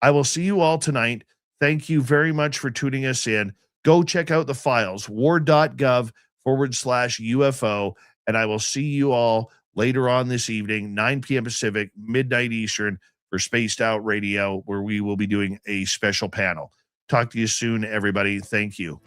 I will see you all tonight. Thank you very much for tuning us in. Go check out the files, war.gov/UFO, and I will see you all later on this evening, 9 p.m. Pacific, midnight Eastern, for Spaced Out Radio, where we will be doing a special panel. Talk to you soon, everybody. Thank you.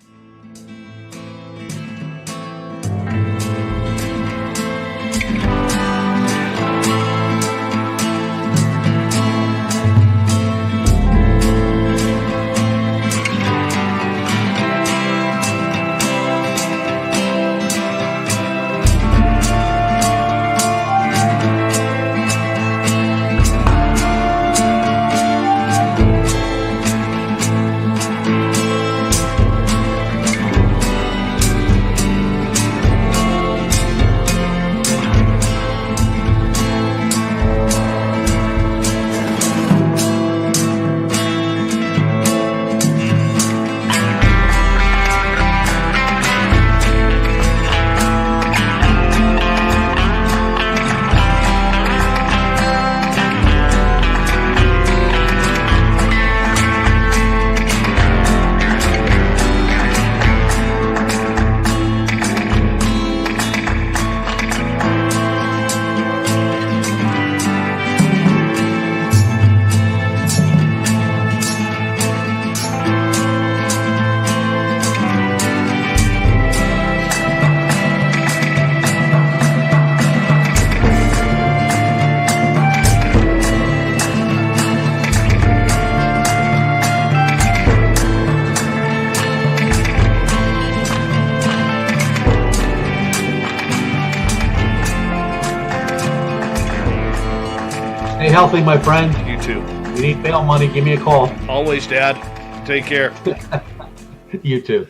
healthy, my friend. You too. If you need bail money, give me a call. Always, Dad. Take care. You too.